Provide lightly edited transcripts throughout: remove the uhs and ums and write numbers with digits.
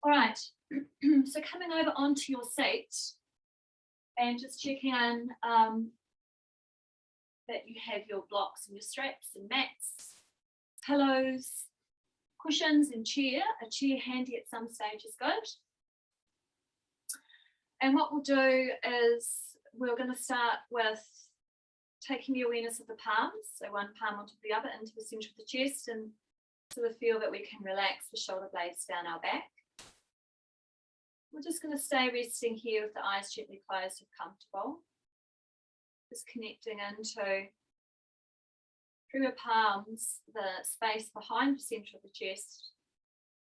All right, so coming over onto your seat and just checking in that you have your blocks and your straps and mats, pillows, cushions and chair. A chair handy at some stage is good. And what we'll do is we're going to start with taking the awareness of the palms, so one palm onto the other into the center of the chest, and sort of feel that we can relax the shoulder blades down our back. We're just going to stay resting here with the eyes gently closed if comfortable. Just connecting into, through your palms, the space behind the center of the chest.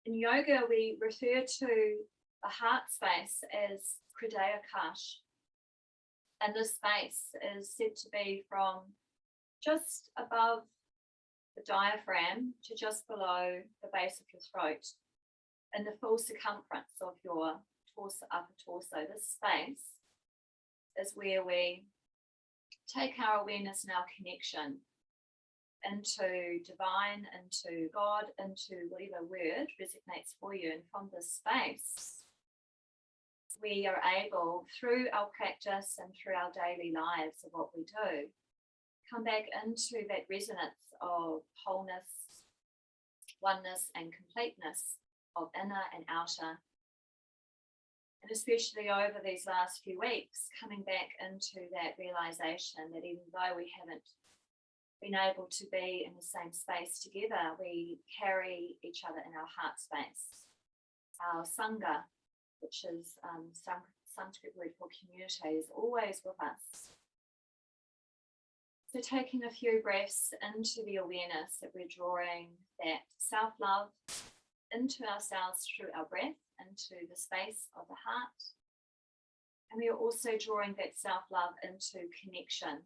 In yoga, we refer to the heart space as Hridaya Kash. And this space is said to be from just above the diaphragm to just below the base of your throat, and the full circumference of your upper torso. This space is where we take our awareness and our connection into divine, into God, into whatever word resonates for you. And from this space, we are able, through our practice and through our daily lives of what we do, come back into that resonance of wholeness, oneness and completeness of inner and outer. And especially over these last few weeks, coming back into that realization that even though we haven't been able to be in the same space together, we carry each other in our heart space. Our Sangha, which is Sanskrit word for community, is always with us. So taking a few breaths into the awareness that we're drawing that self-love into ourselves through our breath, into the space of the heart. And we are also drawing that self-love into connection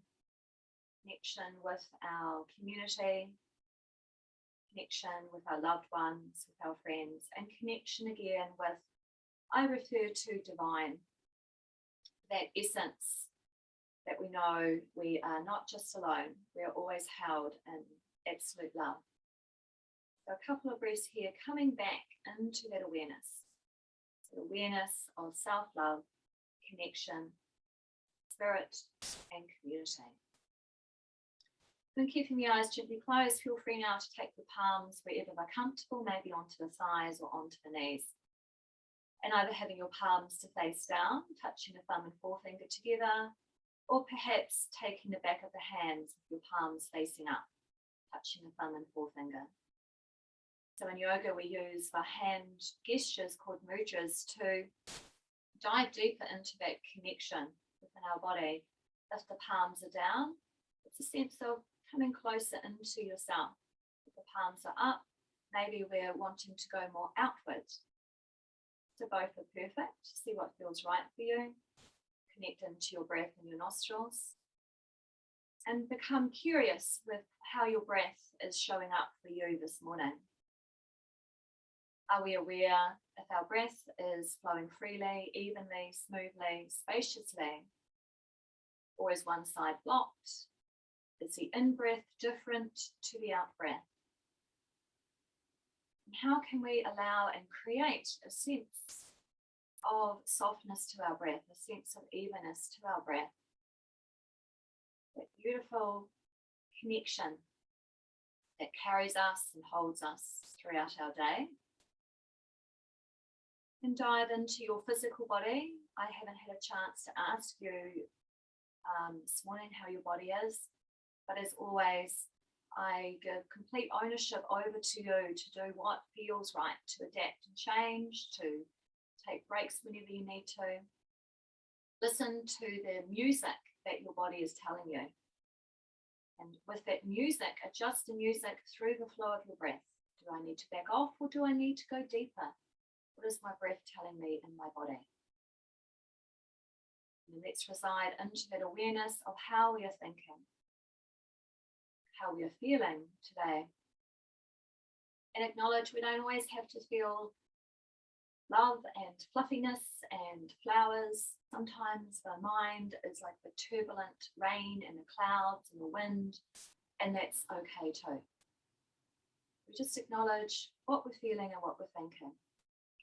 with our community, connection with our loved ones, with our friends, and connection again with, I refer to divine, that essence that we know we are not just alone, we are always held in absolute love. So a couple of breaths here, coming back into that awareness. So awareness of self-love, connection, spirit, and community. And keeping the eyes gently closed, feel free now to take the palms wherever they're comfortable, maybe onto the thighs or onto the knees. And either having your palms to face down, touching the thumb and forefinger together, or perhaps taking the back of the hands with your palms facing up, touching the thumb and forefinger. So in yoga, we use the hand gestures called mudras to dive deeper into that connection within our body. If the palms are down, it's a sense of coming closer into yourself. If the palms are up, maybe we're wanting to go more outward. So both are perfect. See what feels right for you. Connect into your breath and your nostrils. And become curious with how your breath is showing up for you this morning. Are we aware if our breath is flowing freely, evenly, smoothly, spaciously? Or is one side blocked? Is the in-breath different to the out-breath? And how can we allow and create a sense of softness to our breath, a sense of evenness to our breath? That beautiful connection that carries us and holds us throughout our day. And dive into your physical body. I haven't had a chance to ask you this morning how your body is, but as always, I give complete ownership over to you to do what feels right, to adapt and change, to take breaks whenever you need to. Listen to the music that your body is telling you. And with that music, adjust the music through the flow of your breath. Do I need to back off or do I need to go deeper? What is my breath telling me in my body? And let's reside into that awareness of how we are thinking, how we are feeling today. And acknowledge we don't always have to feel love and fluffiness and flowers. Sometimes the mind is like the turbulent rain and the clouds and the wind, and that's okay too. We just acknowledge what we're feeling and what we're thinking.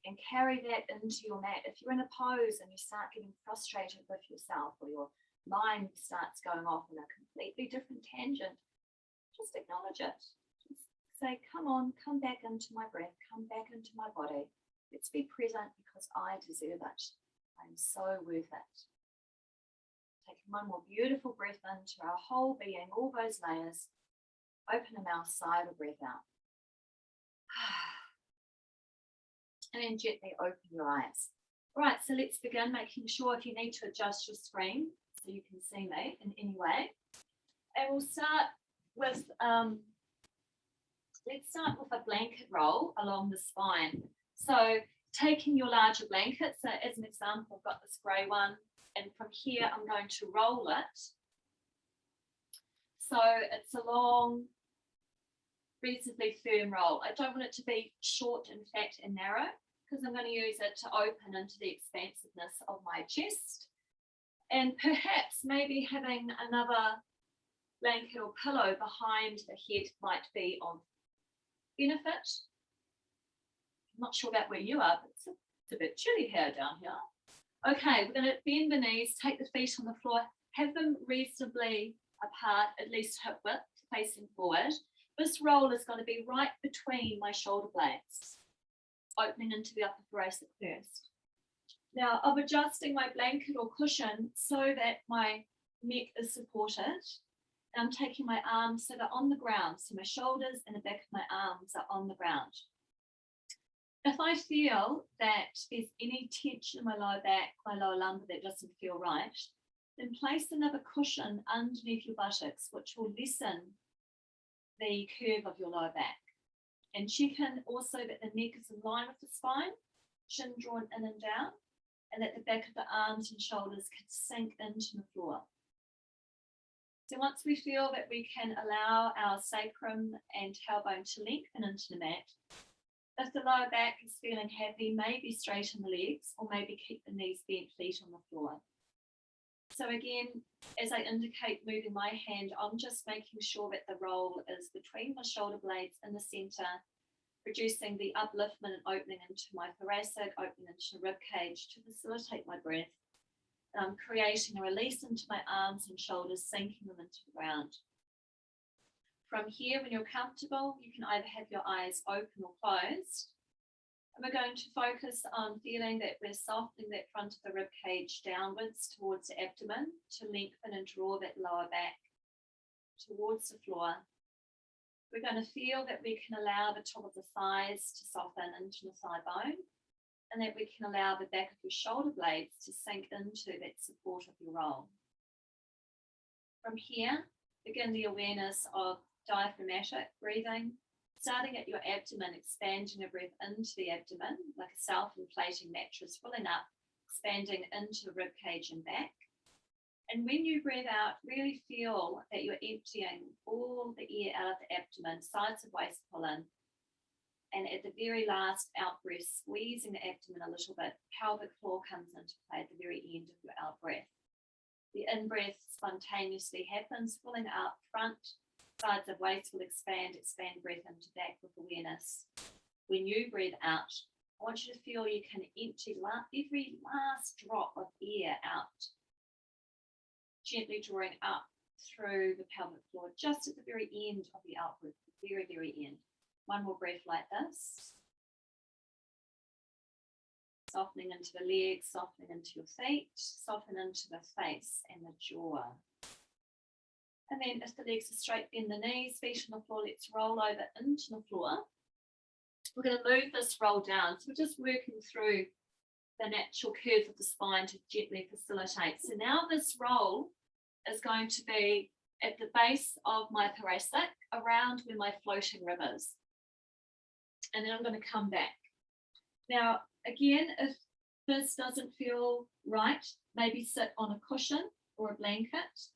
and carry that into your mat. If you're in a pose and you start getting frustrated with yourself, or your mind starts going off in a completely different tangent, just acknowledge it. Just say, come on, come back into my breath, come back into my body. Let's be present because I deserve it. I'm so worth it. Take one more beautiful breath into our whole being, all those layers. Open the mouth, sigh the breath out. And then gently open your eyes. All right, so let's begin, making sure if you need to adjust your screen so you can see me in any way. And we'll start with, let's start with a blanket roll along the spine. So taking your larger blanket, so as an example, I've got this grey one, and from here I'm going to roll it. So it's a long, reasonably firm roll. I don't want it to be short and fat and narrow because I'm going to use it to open into the expansiveness of my chest. And perhaps maybe having another blanket or pillow behind the head might be of benefit. I'm not sure about where you are, but it's a bit chilly here down here. Okay, we're going to bend the knees, take the feet on the floor, have them reasonably apart, at least hip width, facing forward. This roll is going to be right between my shoulder blades, opening into the upper thoracic first. Now, I'm adjusting my blanket or cushion so that my neck is supported. And I'm taking my arms so they're on the ground. So my shoulders and the back of my arms are on the ground. If I feel that there's any tension in my lower back, my lower lumbar that doesn't feel right, then place another cushion underneath your buttocks, which will lessen the curve of your lower back. And check in also that the neck is in line with the spine, chin drawn in and down, and that the back of the arms and shoulders can sink into the floor. So once we feel that we can allow our sacrum and tailbone to lengthen into the mat, if the lower back is feeling heavy, maybe straighten the legs or maybe keep the knees bent, feet on the floor. So again, as I indicate moving my hand, I'm just making sure that the roll is between my shoulder blades in the center, producing the upliftment and opening into my thoracic, opening into the rib cage to facilitate my breath. And I'm creating a release into my arms and shoulders, sinking them into the ground. From here, when you're comfortable, you can either have your eyes open or closed. And we're going to focus on feeling that we're softening that front of the rib cage downwards towards the abdomen to lengthen and draw that lower back towards the floor. We're going to feel that we can allow the top of the thighs to soften into the thigh bone, and that we can allow the back of your shoulder blades to sink into that support of your roll. From here, begin the awareness of diaphragmatic breathing, starting at your abdomen, expanding the breath into the abdomen like a self-inflating mattress, filling up, expanding into the rib cage and back. And when you breathe out, really feel that you're emptying all the air out of the abdomen, sides of waist pull in. And at the very last out breath, squeezing the abdomen a little bit, pelvic floor comes into play at the very end of your out breath. The in-breath spontaneously happens, filling up front, sides of waist will expand breath into back with awareness. When you breathe out, I want you to feel you can empty every last drop of air out, gently drawing up through the pelvic floor, just at the very end of the out breath, the very, very end. One more breath like this. Softening into the legs, softening into your feet, soften into the face and the jaw. And then if the legs are straight, bend the knees, feet on the floor, let's roll over into the floor. We're going to move this roll down. So we're just working through the natural curve of the spine to gently facilitate. So now this roll is going to be at the base of my thoracic, around where my floating rib is. And then I'm going to come back. Now, again, if this doesn't feel right, maybe sit on a cushion or a blanket.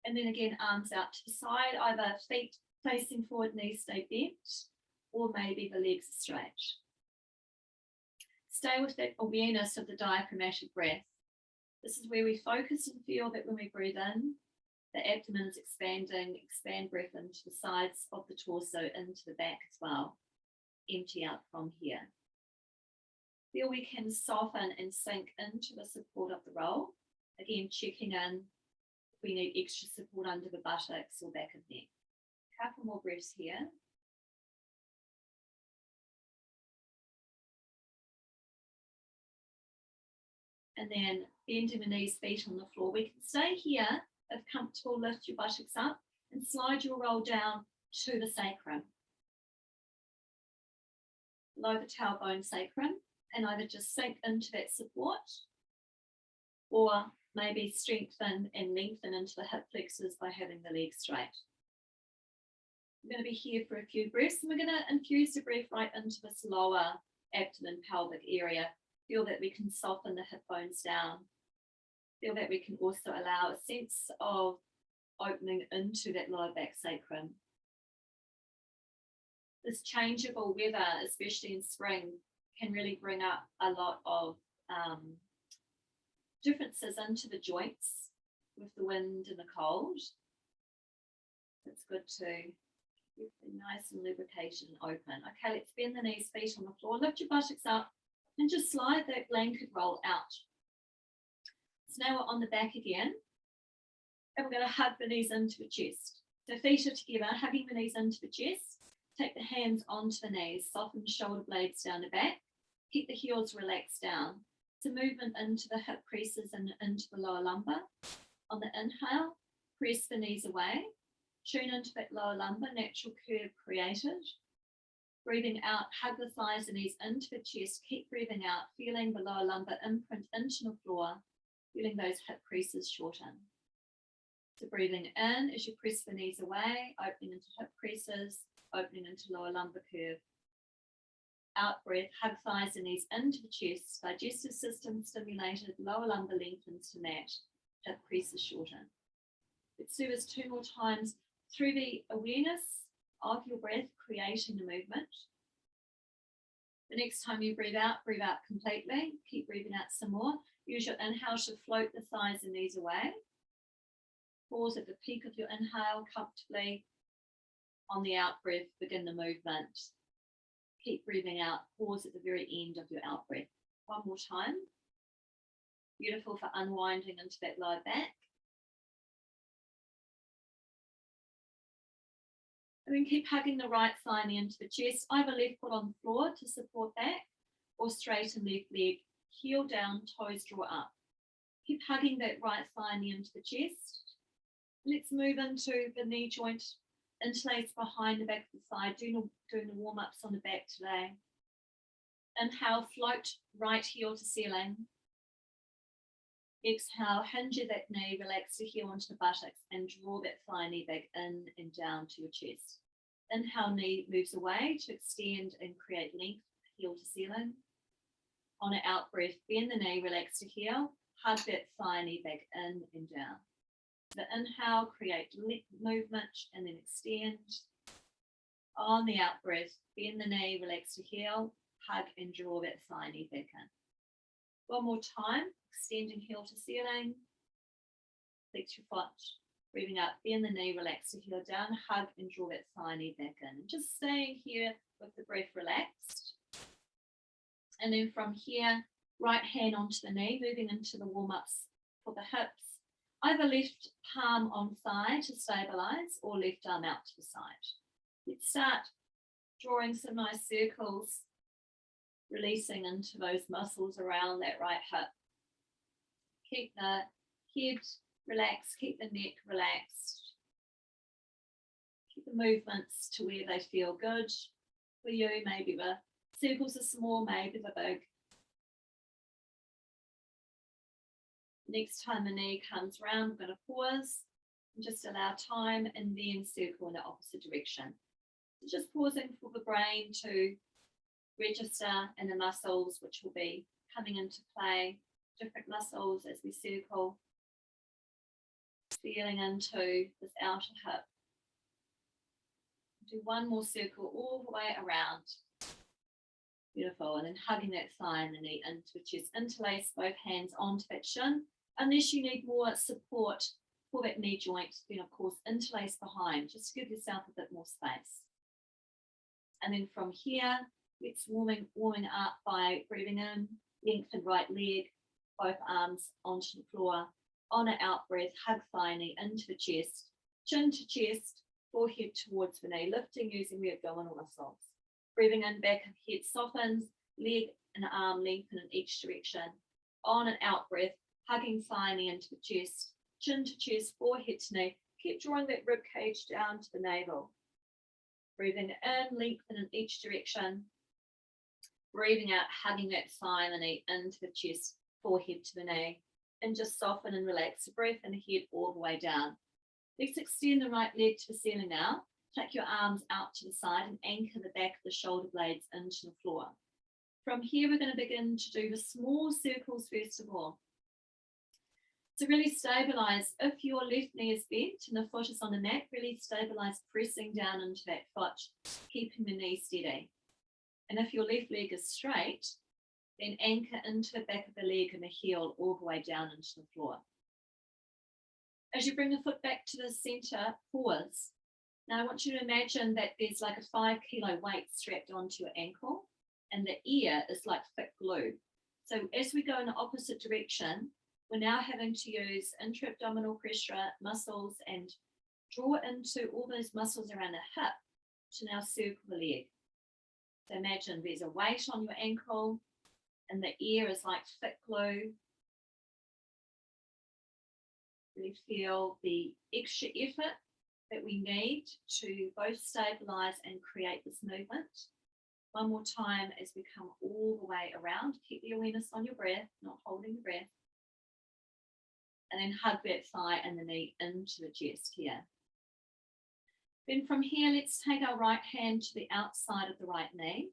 And then again, arms out to the side, either feet facing forward, knees stay bent, or maybe the legs are straight. Stay with that awareness of the diaphragmatic breath. This is where we focus and feel that when we breathe in, the abdomen is expanding, expand breath into the sides of the torso, into the back as well. Empty out from here. Feel we can soften and sink into the support of the roll. Again, checking in if we need extra support under the buttocks or back of neck. Couple more breaths here. And then bending the knees, feet on the floor. We can stay here if comfortable, lift your buttocks up and slide your roll down to the sacrum. Below the tailbone sacrum, and either just sink into that support or maybe strengthen and lengthen into the hip flexors by having the legs straight. We're going to be here for a few breaths, and we're going to infuse the breath right into this lower abdomen pelvic area. Feel that we can soften the hip bones down. Feel that we can also allow a sense of opening into that lower back sacrum. This changeable weather, especially in spring, can really bring up a lot of differences into the joints with the wind and the cold. It's good to keep it nice and lubricated and open. Okay, let's bend the knees, feet on the floor. Lift your buttocks up and just slide that blanket roll out. So now we're on the back again. And we're going to hug the knees into the chest. So feet are together, hugging the knees into the chest. Take the hands onto the knees, soften shoulder blades down the back. Keep the heels relaxed down. It's a movement into the hip creases and into the lower lumbar. On the inhale, press the knees away. Tune into that lower lumbar, natural curve created. Breathing out, hug the thighs and knees into the chest. Keep breathing out, feeling the lower lumbar imprint into the floor, feeling those hip creases shorten. So breathing in as you press the knees away, opening into hip creases, opening into lower lumbar curve. Out breath, hug thighs and knees into the chest, digestive system stimulated, lower lumbar lengthens to match, hip creases shorten. Let's do this 2 more times through the awareness of your breath, creating the movement. The next time you breathe out completely. Keep breathing out some more. Use your inhale to float the thighs and knees away. Pause at the peak of your inhale comfortably. On the out breath, begin the movement. Keep breathing out. Pause at the very end of your out breath. One more time. Beautiful for unwinding into that lower back. And then keep hugging the right thigh into the chest, either left foot on the floor to support that, or straighten left leg, heel down, toes draw up. Keep hugging that right thigh into the chest. Let's move into the knee joint interlace behind the back of the thigh, doing the warm-ups on the back today. Inhale, float right heel to ceiling. Exhale, hinge that knee, relax the heel onto the buttocks and draw that thigh knee back in and down to your chest. Inhale, knee moves away to extend and create length, heel to ceiling. On an out breath, bend the knee, relax the heel, hug that thigh knee back in and down. The inhale, create movement and then extend. On the out breath, bend the knee, relax the heel, hug and draw that thigh knee back in. One more time, extending heel to ceiling. Flex your foot. Breathing out, bend the knee, relax the heel down, hug and draw that thigh knee back in. And just staying here with the breath relaxed. And then from here, right hand onto the knee, moving into the warm-ups for the hips. Either left palm on thigh to stabilize or left arm out to the side. Let's start drawing some nice circles, releasing into those muscles around that right hip. Keep the head relaxed, keep the neck relaxed. Keep the movements to where they feel good for you. Maybe the circles are small, maybe they're big. Next time the knee comes round, we're going to pause and just allow time and then circle in the opposite direction. So just pausing for the brain to register and the muscles which will be coming into play, different muscles as we circle, feeling into this outer hip. Do one more circle all the way around. Beautiful, and then hugging that thigh and the knee into the chest. Interlace both hands onto that shin. Unless you need more support for that knee joint, then of course interlace behind, just to give yourself a bit more space. And then from here, Let's warming up by breathing in, lengthen right leg, both arms onto the floor. On an out breath, hug thigh knee into the chest, chin to chest, forehead towards the knee, lifting using the abdominal muscles. Breathing in, back of head softens, leg and arm lengthen in each direction. On an out breath, hugging thigh knee into the chest, chin to chest, forehead to knee. Keep drawing that rib cage down to the navel. Breathing in, lengthen in each direction. Breathing out, hugging that thigh and the knee into the chest, forehead to the knee. And just soften and relax the breath and the head all the way down. Let's extend the right leg to the ceiling now. Take your arms out to the side and anchor the back of the shoulder blades into the floor. From here, we're going to begin to do the small circles first of all. To really stabilize, if your left knee is bent and the foot is on the mat, really stabilize pressing down into that foot, keeping the knee steady. And if your left leg is straight, then anchor into the back of the leg and the heel all the way down into the floor. As you bring the foot back to the center, pause. Now I want you to imagine that there's like a 5-kilo weight strapped onto your ankle and the ear is like thick glue. So as we go in the opposite direction, we're now having to use intra-abdominal pressure muscles and draw into all those muscles around the hip to now circle the leg. So imagine there's a weight on your ankle and the ear is like thick glue. Really feel the extra effort that we need to both stabilize and create this movement. One more time as we come all the way around. Keep the awareness on your breath, not holding the breath. And then hug that thigh and the knee into the chest here. Then from here, let's take our right hand to the outside of the right knee.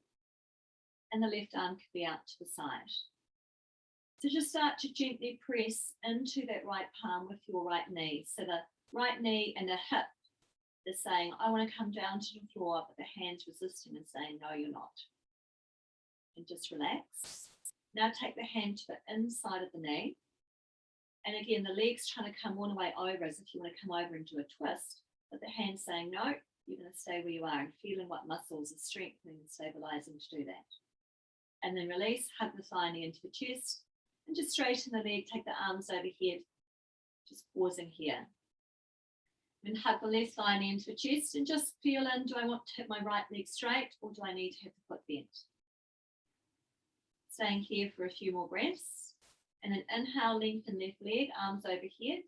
And the left arm could be out to the side. So just start to gently press into that right palm with your right knee. So the right knee and the hip is saying, I want to come down to the floor, but the hand's resisting and saying, no, you're not. And just relax. Now take the hand to the inside of the knee. And again, the leg's trying to come all the way over as if you want to come over and do a twist, but the hand's saying, no, you're going to stay where you are and feeling what muscles are strengthening and stabilizing to do that. And then release, hug the thigh knee into the chest, and just straighten the leg, take the arms overhead, just pausing here. And hug the left thigh knee into the chest and just feel in, do I want to have my right leg straight or do I need to have the foot bent? Staying here for a few more breaths. And then inhale, lengthen left leg, arms overhead.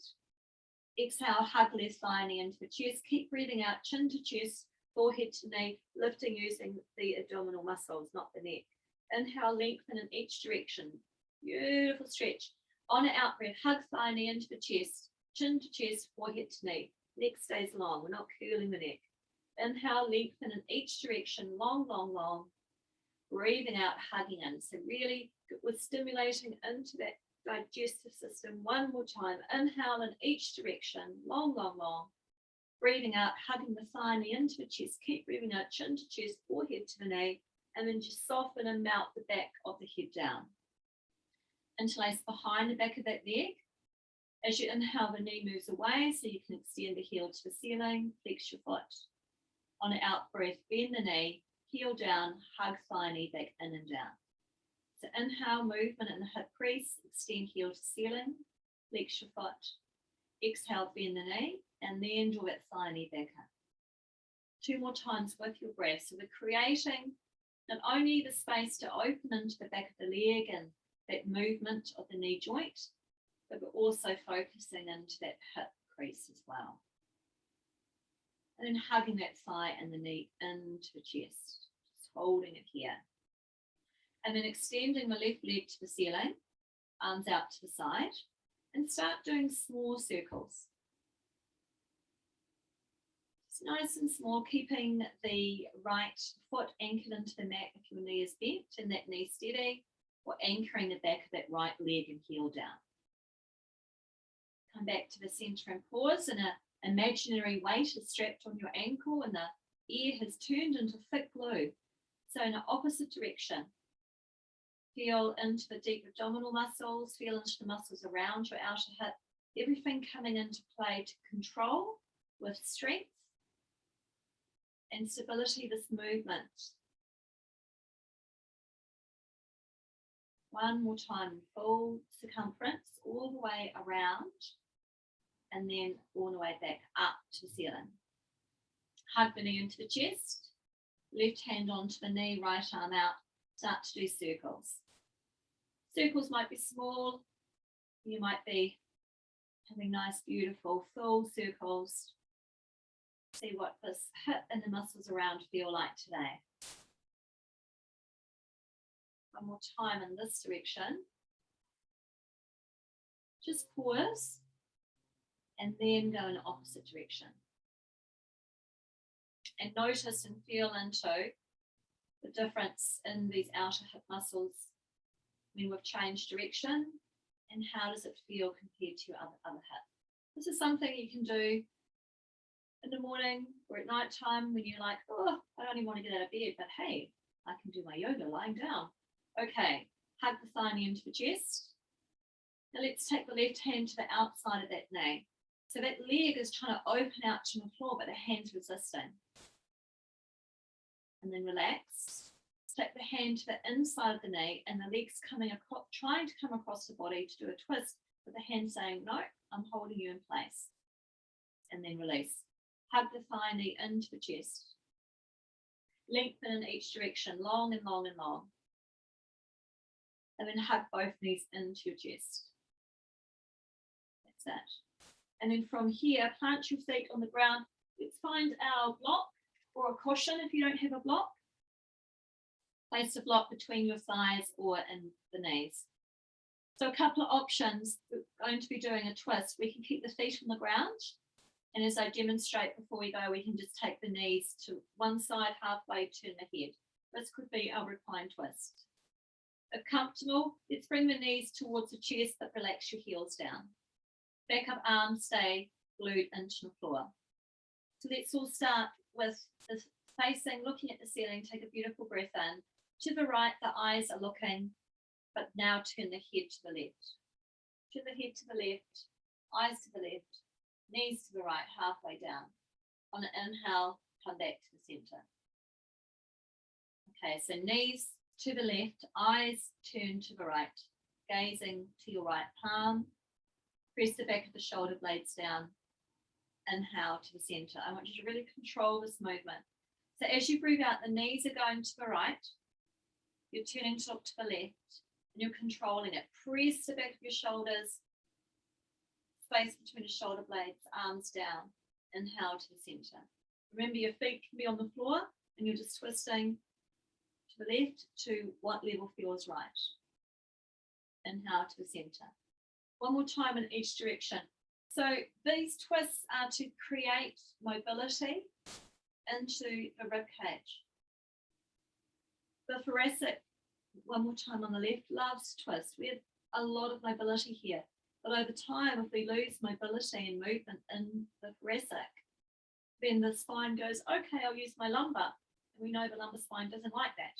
Exhale, hug left thigh knee into the chest. Keep breathing out, chin to chest, forehead to knee, lifting using the abdominal muscles, not the neck. Inhale, lengthen in each direction. Beautiful stretch. On an out breath, hug thigh knee into the chest, chin to chest, forehead to knee. Neck stays long, we're not curling the neck. Inhale, lengthen in each direction, long, long, long. Breathing out, hugging in. So really, we're stimulating into that digestive system one more time. Inhale in each direction, long, long, long. Breathing out, hugging the thigh knee into the chest. Keep breathing out, chin to chest, forehead to the knee. And then just soften and melt the back of the head down. Interlace behind the back of that leg. As you inhale, the knee moves away so you can extend the heel to the ceiling, flex your foot. On an out breath, bend the knee, heel down, hug thigh knee back in and down. So inhale, movement in the hip crease, extend heel to ceiling, flex your foot. Exhale, bend the knee, and then draw that thigh knee back up. 2 more times with your breath. So we're creating not only the space to open into the back of the leg and that movement of the knee joint, but we're also focusing into that hip crease as well. And then hugging that thigh and the knee into the chest, just holding it here. And then extending the left leg to the ceiling, arms out to the side, and start doing small circles. It's nice and small, keeping the right foot anchored into the mat if your knee is bent and that knee steady, or anchoring the back of that right leg and heel down. Come back to the center and pause, and an imaginary weight is strapped on your ankle and the ear has turned into thick glue. So in the opposite direction, feel into the deep abdominal muscles, feel into the muscles around your outer hip, everything coming into play to control with strength and stability this movement. One more time, full circumference all the way around, and then all the way back up to the ceiling. Hug the knee into the chest, left hand onto the knee, right arm out, start to do circles. Circles might be small, you might be having nice, beautiful, full circles. See what this hip and the muscles around feel like today. One more time in this direction. Just pause and then go in the opposite direction. And notice and feel into the difference in these outer hip muscles when we've changed direction, and how does it feel compared to your other hip. This is something you can do in the morning or at night time when you're like, oh, I don't even want to get out of bed, but hey, I can do my yoga lying down. Okay, hug the thigh into the chest. Now let's take the left hand to the outside of that knee. So that leg is trying to open out to the floor, but the hand's resisting. And then relax. Take the hand to the inside of the knee, and the leg's coming across, trying to come across the body to do a twist, with the hand saying, no, I'm holding you in place. And then release. Hug the thigh knee into the chest. Lengthen in each direction, long and long and long. And then hug both knees into your chest. That's it. And then from here, plant your feet on the ground. Let's find our block or a cushion if you don't have a block. Place a block between your thighs or in the knees. So a couple of options. We're going to be doing a twist. We can keep the feet on the ground. And as I demonstrate before we go, we can just take the knees to one side, halfway, turn the head. This could be our recline twist. If comfortable, let's bring the knees towards the chest, but relax your heels down. Back up arms stay glued into the floor. So let's all start with the facing, looking at the ceiling. Take a beautiful breath in. To the right, the eyes are looking, but now turn the head to the left. Turn the head to the left, eyes to the left, knees to the right, halfway down. On an inhale, come back to the center. Okay, so knees to the left, eyes turn to the right, gazing to your right palm. Press the back of the shoulder blades down. Inhale to the center. I want you to really control this movement. So as you breathe out, the knees are going to the right. You're turning to look to the left, and you're controlling it. Press the back of your shoulders, space between the shoulder blades, arms down. Inhale to the center. Remember, your feet can be on the floor, and you're just twisting to the left to what level feels right. Inhale to the center. One more time in each direction. So these twists are to create mobility into the rib cage. The thoracic, one more time on the left, loves to twist. We have a lot of mobility here. But over time, if we lose mobility and movement in the thoracic, then the spine goes, okay, I'll use my lumbar. And we know the lumbar spine doesn't like that.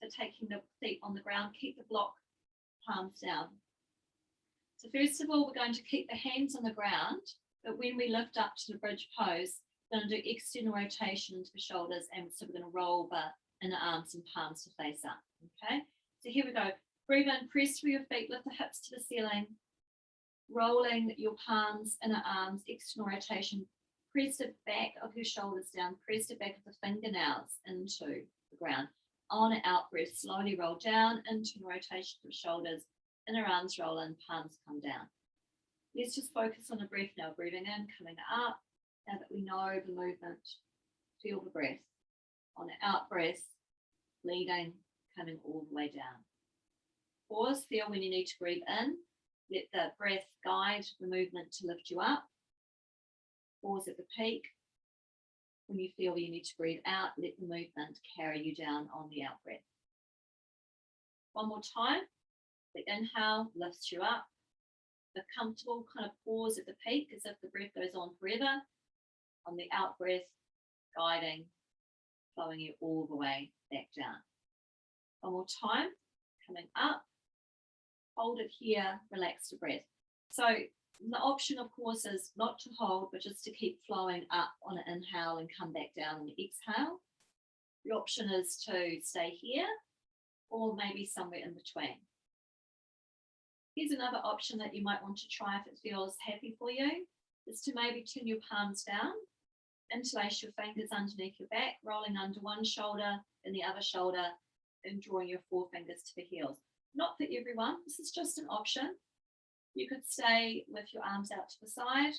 So taking the feet on the ground, keep the block, palms down. So first of all, we're going to keep the hands on the ground, but when we lift up to the bridge pose, we're going to do external rotation into the shoulders, and so we're going to roll the inner arms and palms to face up, okay? So here we go. Breathe in, press through your feet, lift the hips to the ceiling, rolling your palms, inner arms, external rotation. Press the back of your shoulders down, press the back of the fingernails into the ground. On an out breath, slowly roll down, internal rotation to the shoulders, inner arms roll in, palms come down. Let's just focus on the breath now, breathing in, coming up. Now that we know the movement, feel the breath. On the out breath, leading, coming all the way down. Pause, feel when you need to breathe in. Let the breath guide the movement to lift you up. Pause at the peak. When you feel you need to breathe out, let the movement carry you down on the out breath. One more time. The inhale lifts you up. The comfortable kind of pause at the peak as if the breath goes on forever. On the out breath, guiding, flowing you all the way back down. One more time, coming up. Hold it here, relax the breath. So the option, of course, is not to hold, but just to keep flowing up on an inhale and come back down on the exhale. The option is to stay here or maybe somewhere in between. Here's another option that you might want to try if it feels happy for you, is to maybe turn your palms down, interlace your fingers underneath your back, rolling under one shoulder and the other shoulder, and drawing your forefingers to the heels. Not for everyone, this is just an option. You could stay with your arms out to the side.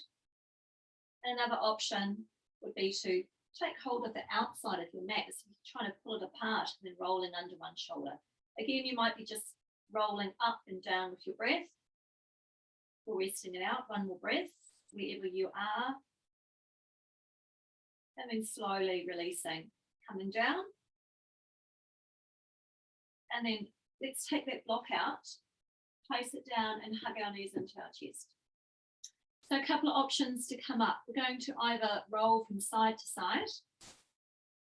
Another option would be to take hold of the outside of your mat, so you're trying to pull it apart and then rolling under one shoulder. Again, you might be just rolling up and down with your breath, or resting it out. One more breath, wherever you are. And then slowly releasing, coming down. And then let's take that block out, place it down and hug our knees into our chest. So a couple of options to come up. We're going to either roll from side to side.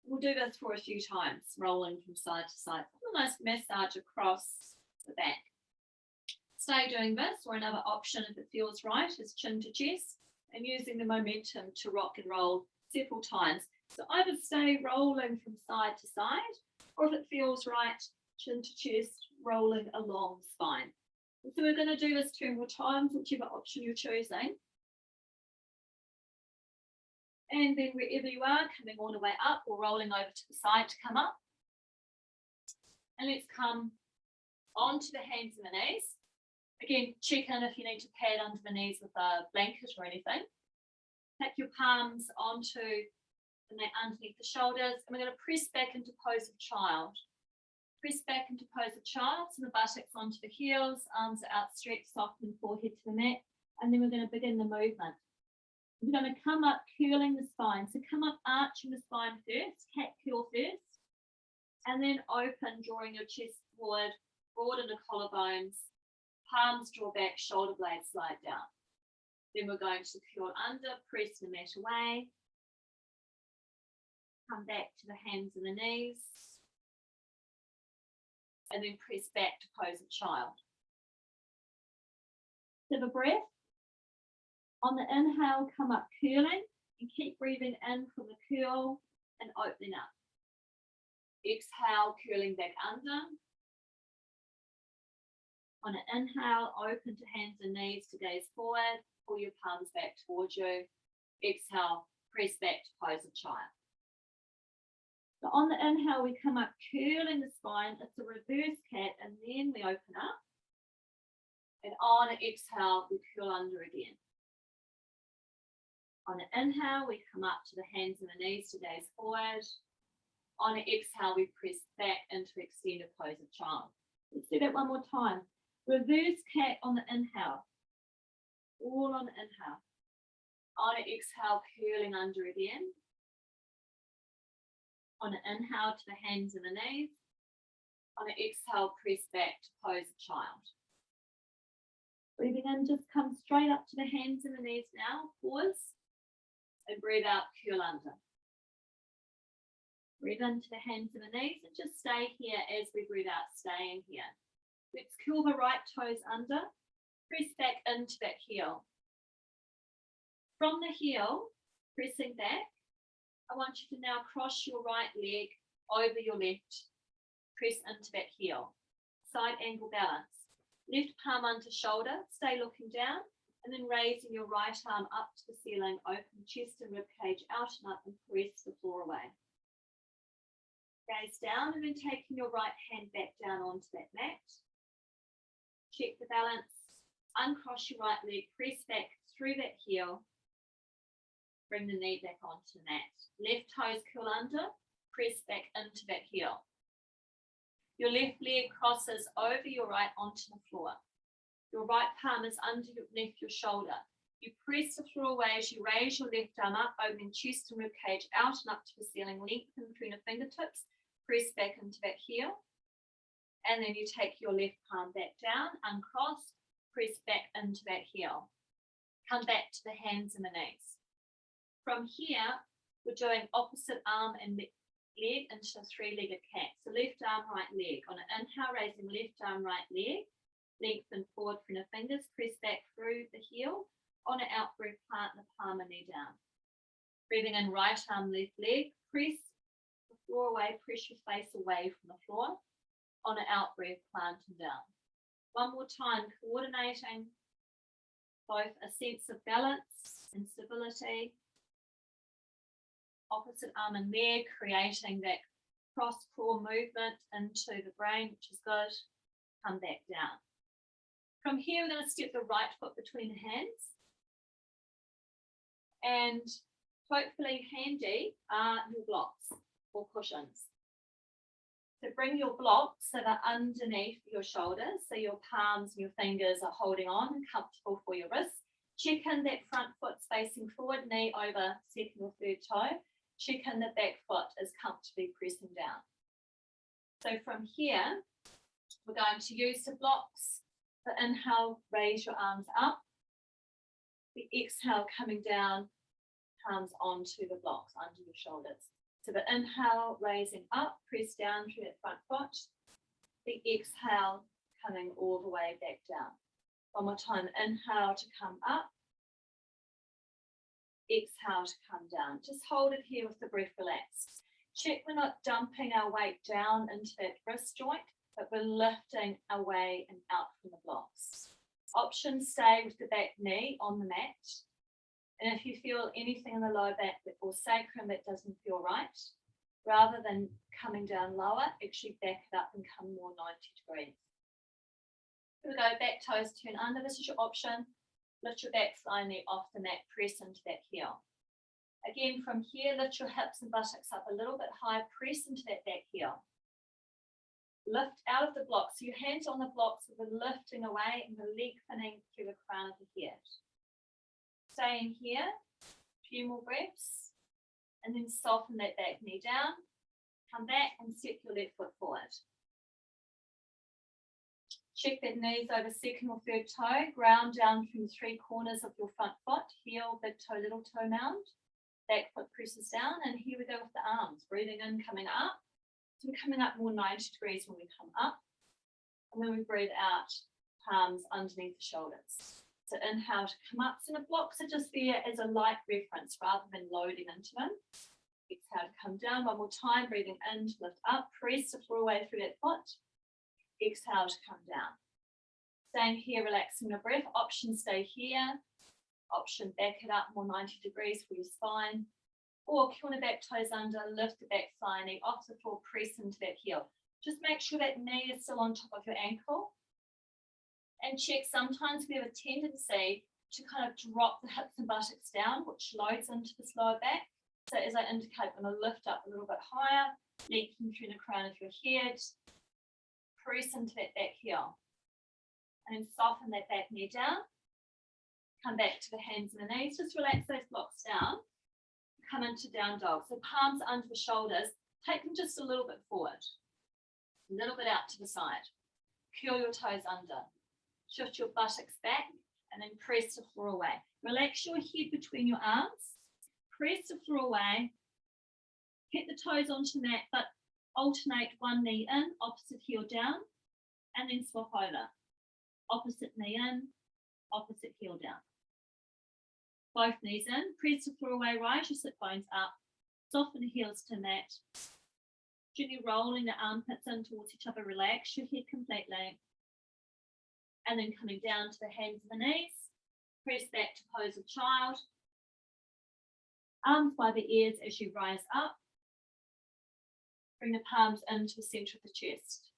We'll do this for a few times, rolling from side to side. A nice massage across the back. Stay doing this, or another option, if it feels right, is chin to chest and using the momentum to rock and roll several times. So either stay rolling from side to side, or if it feels right, chin to chest, rolling along spine. And so we're going to do this 2 more times, whichever option you're choosing. And then wherever you are, coming all the way up or rolling over to the side to come up. And let's come onto the hands and the knees. Again, check in if you need to pad under the knees with a blanket or anything. Take your palms onto the mat underneath the shoulders, and we're going to press back into pose of child. Press back into pose of child, so the buttocks onto the heels, arms are outstretched, soften forehead to the mat, and then we're going to begin the movement. We're going to come up curling the spine. So come up arching the spine first, cat curl first, and then open, drawing your chest forward, broaden the collarbones, palms draw back, shoulder blades slide down. Then we're going to curl under, press the mat away, come back to the hands and the knees, and then press back to pose of child. Have a breath. On the inhale, come up curling and keep breathing in from the curl and opening up. Exhale, curling back under. On an inhale, open to hands and knees to gaze forward, pull your palms back towards you. Exhale, press back to pose of child. So on the inhale, we come up curling the spine. It's a reverse cat, and then we open up. And on an exhale, we curl under again. On an inhale, we come up to the hands and the knees to gaze forward. On an exhale, we press back into extended pose of child. Let's do that one more time. Reverse cat on the inhale. All on the inhale. On an exhale, curling under again. On an inhale to the hands and the knees. On an exhale, press back to pose of child. Breathing in, just come straight up to the hands and the knees now. Pause. And breathe out, curl under. Breathe into the hands and the knees and just stay here as we breathe out, staying here. Let's curl the right toes under. Press back into that heel. From the heel, pressing back, I want you to now cross your right leg over your left. Press into that heel. Side angle balance. Left palm under shoulder, stay looking down, and then raising your right arm up to the ceiling, open chest and rib cage out and up and press the floor away. Gaze down and then taking your right hand back down onto that mat. Check the balance, uncross your right leg, press back through that heel, bring the knee back onto the mat. Left toes curl under, press back into that heel. Your left leg crosses over your right onto the floor. Your right palm is underneath your shoulder. You press the floor away as you raise your left arm up, opening chest and rib cage out and up to the ceiling, lengthen between the fingertips, press back into that heel. And then you take your left palm back down, uncross, press back into that heel. Come back to the hands and the knees. From here, we're doing opposite arm and leg into a three-legged cat. So left arm, right leg. On an inhale, raising left arm, right leg. Lengthen forward from the fingers, press back through the heel. On an out breath, plant the palm and knee down. Breathing in, right arm, left leg. Press the floor away, press your face away from the floor. On an out breath, plant and down. One more time, coordinating both a sense of balance and stability. Opposite arm and leg, creating that cross core movement into the brain, which is good. Come back down. From here, we're going to step the right foot between the hands. And hopefully handy are your blocks or cushions. So bring your blocks that are underneath your shoulders, so your palms and your fingers are holding on and comfortable for your wrists. Check in that front foot's facing forward, knee over second or third toe. Check in the back foot is comfortably pressing down. So from here, we're going to use the blocks. For inhale, raise your arms up. The exhale coming down, palms onto the blocks under your shoulders. So the inhale, raising up, press down through that front foot. The exhale coming all the way back down. One more time, inhale to come up. Exhale to come down. Just hold it here with the breath relaxed. Check we're not dumping our weight down into that wrist joint, but we're lifting away and out from the blocks. Option, stay with the back knee on the mat. And if you feel anything in the lower back or sacrum that doesn't feel right, rather than coming down lower, actually back it up and come more 90 degrees. Here we go, back toes turn under. This is your option. Lift your back slightly off the mat, press into that heel. Again, from here, lift your hips and buttocks up a little bit higher, press into that back heel. Lift out of the blocks. So your hands on the blocks, so we're lifting away and we're lengthening through the crown of the head. Staying here, a few more breaths, and then soften that back knee down. Come back and step your left foot forward. Check that knees over second or third toe, ground down through the three corners of your front foot, heel, big toe, little toe mound. Back foot presses down, and here we go with the arms, breathing in, coming up. So we're coming up more 90 degrees when we come up, and when we breathe out, palms underneath the shoulders. So inhale to come up. So the blocks are just there as a light reference rather than loading into them. Exhale to come down. One more time, breathing in to lift up. Press the floor away through that foot. Exhale to come down. Staying here, relaxing the breath. Option, stay here. Option, back it up more 90 degrees for your spine. Or curl the back toes under, lift the back thigh knee off the floor, press into that heel. Just make sure that knee is still on top of your ankle. And check, sometimes we have a tendency to kind of drop the hips and buttocks down, which loads into this lower back. So as I indicate, I'm going to lift up a little bit higher, lengthen through the crown of your head, press into that back heel, and then soften that back knee down. Come back to the hands and the knees. Just relax those blocks down. Come into down dog. So palms under the shoulders. Take them just a little bit forward, a little bit out to the side. Curl your toes under. Shift your buttocks back and then press the floor away. Relax your head between your arms. Press the floor away. Hit the toes onto the mat, but alternate one knee in, opposite heel down, and then swap over. Opposite knee in, opposite heel down. Both knees in. Press the floor away, rise your sit bones up. Soften the heels to mat. Gently rolling the armpits in towards each other. Relax your head completely. And then coming down to the hands and the knees, press back to pose of child. Arms by the ears as you rise up. Bring the palms into the center of the chest.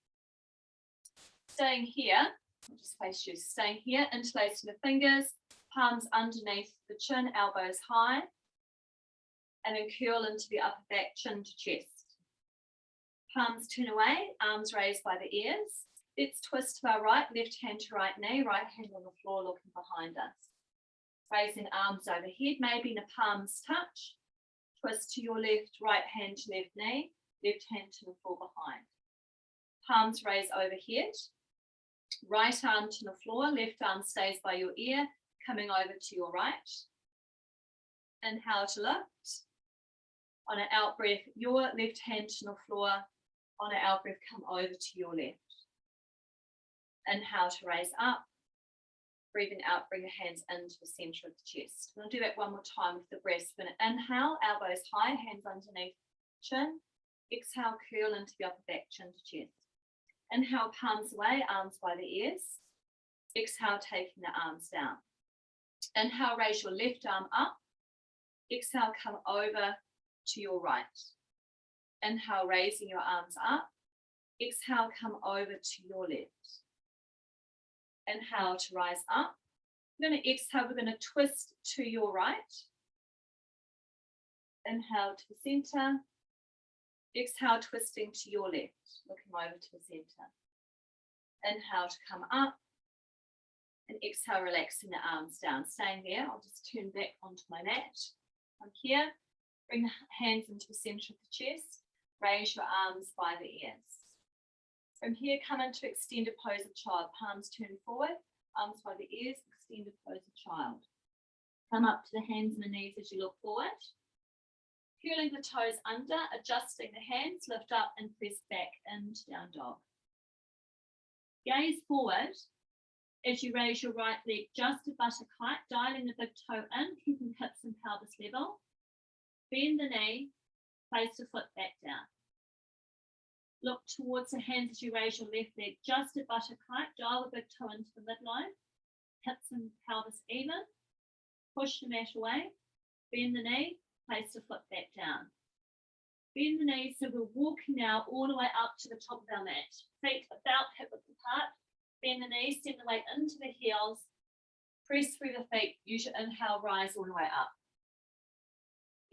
Staying here, I'll just face you, staying here, interlacing the fingers, palms underneath the chin, elbows high, and then curl into the upper back, chin to chest. Palms turn away, arms raised by the ears. Let's twist to our right, left hand to right knee, right hand on the floor looking behind us. Raising arms overhead, maybe the palms touch. Twist to your left, right hand to left knee, left hand to the floor behind. Palms raise overhead. Right arm to the floor, left arm stays by your ear, coming over to your right. Inhale to lift. On an out breath, your left hand to the floor. On an out breath, come over to your left. Inhale to raise up. Breathing out, bring the hands into the center of the chest. We'll do that one more time with the breath. We're going to inhale, elbows high, hands underneath chin. Exhale, curl into the upper back, chin to chest. Inhale, palms away, arms by the ears. Exhale, taking the arms down. Inhale, raise your left arm up. Exhale, come over to your right. Inhale, raising your arms up. Exhale, come over to your left. Inhale to rise up. We're going to exhale, we're going to twist to your right. Inhale to the center. Exhale, twisting to your left, looking over to the center. Inhale to come up. And exhale, relaxing the arms down. Staying there, I'll just turn back onto my mat. From here, bring the hands into the center of the chest. Raise your arms by the ears. From here, come into extended pose of child. Palms turn forward, arms by the ears, extended pose of child. Come up to the hands and the knees as you look forward. Curling the toes under, adjusting the hands, lift up and press back into down dog. Gaze forward as you raise your right leg just a buttock height, dialing the big toe in, keeping hips and pelvis level. Bend the knee, place the foot back down. Look towards the hands as you raise your left leg just a buttock height, dial the big toe into the midline, hips and pelvis even. Push the mat away, bend the knee, place the foot back down. Bend the knees, so we're walking now all the way up to the top of our mat. Feet about hip width apart. Bend the knees, send the weight into the heels. Press through the feet. Use your inhale, rise all the way up.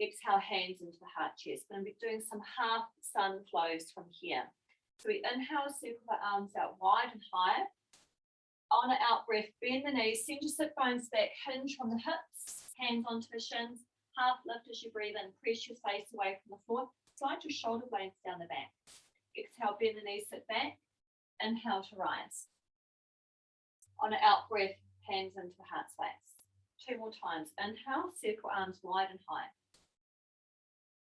Exhale, hands into the heart chest. We're going to be doing some half sun flows from here. So we inhale, circle the arms out wide and high. On an out breath, bend the knees, send your sit bones back, hinge from the hips, hands onto the shins. Half lift as you breathe in, press your face away from the floor, slide your shoulder blades down the back. Exhale, bend the knees, sit back. Inhale to rise. On an out breath, hands into the heart space. 2 more times. Inhale, circle arms wide and high.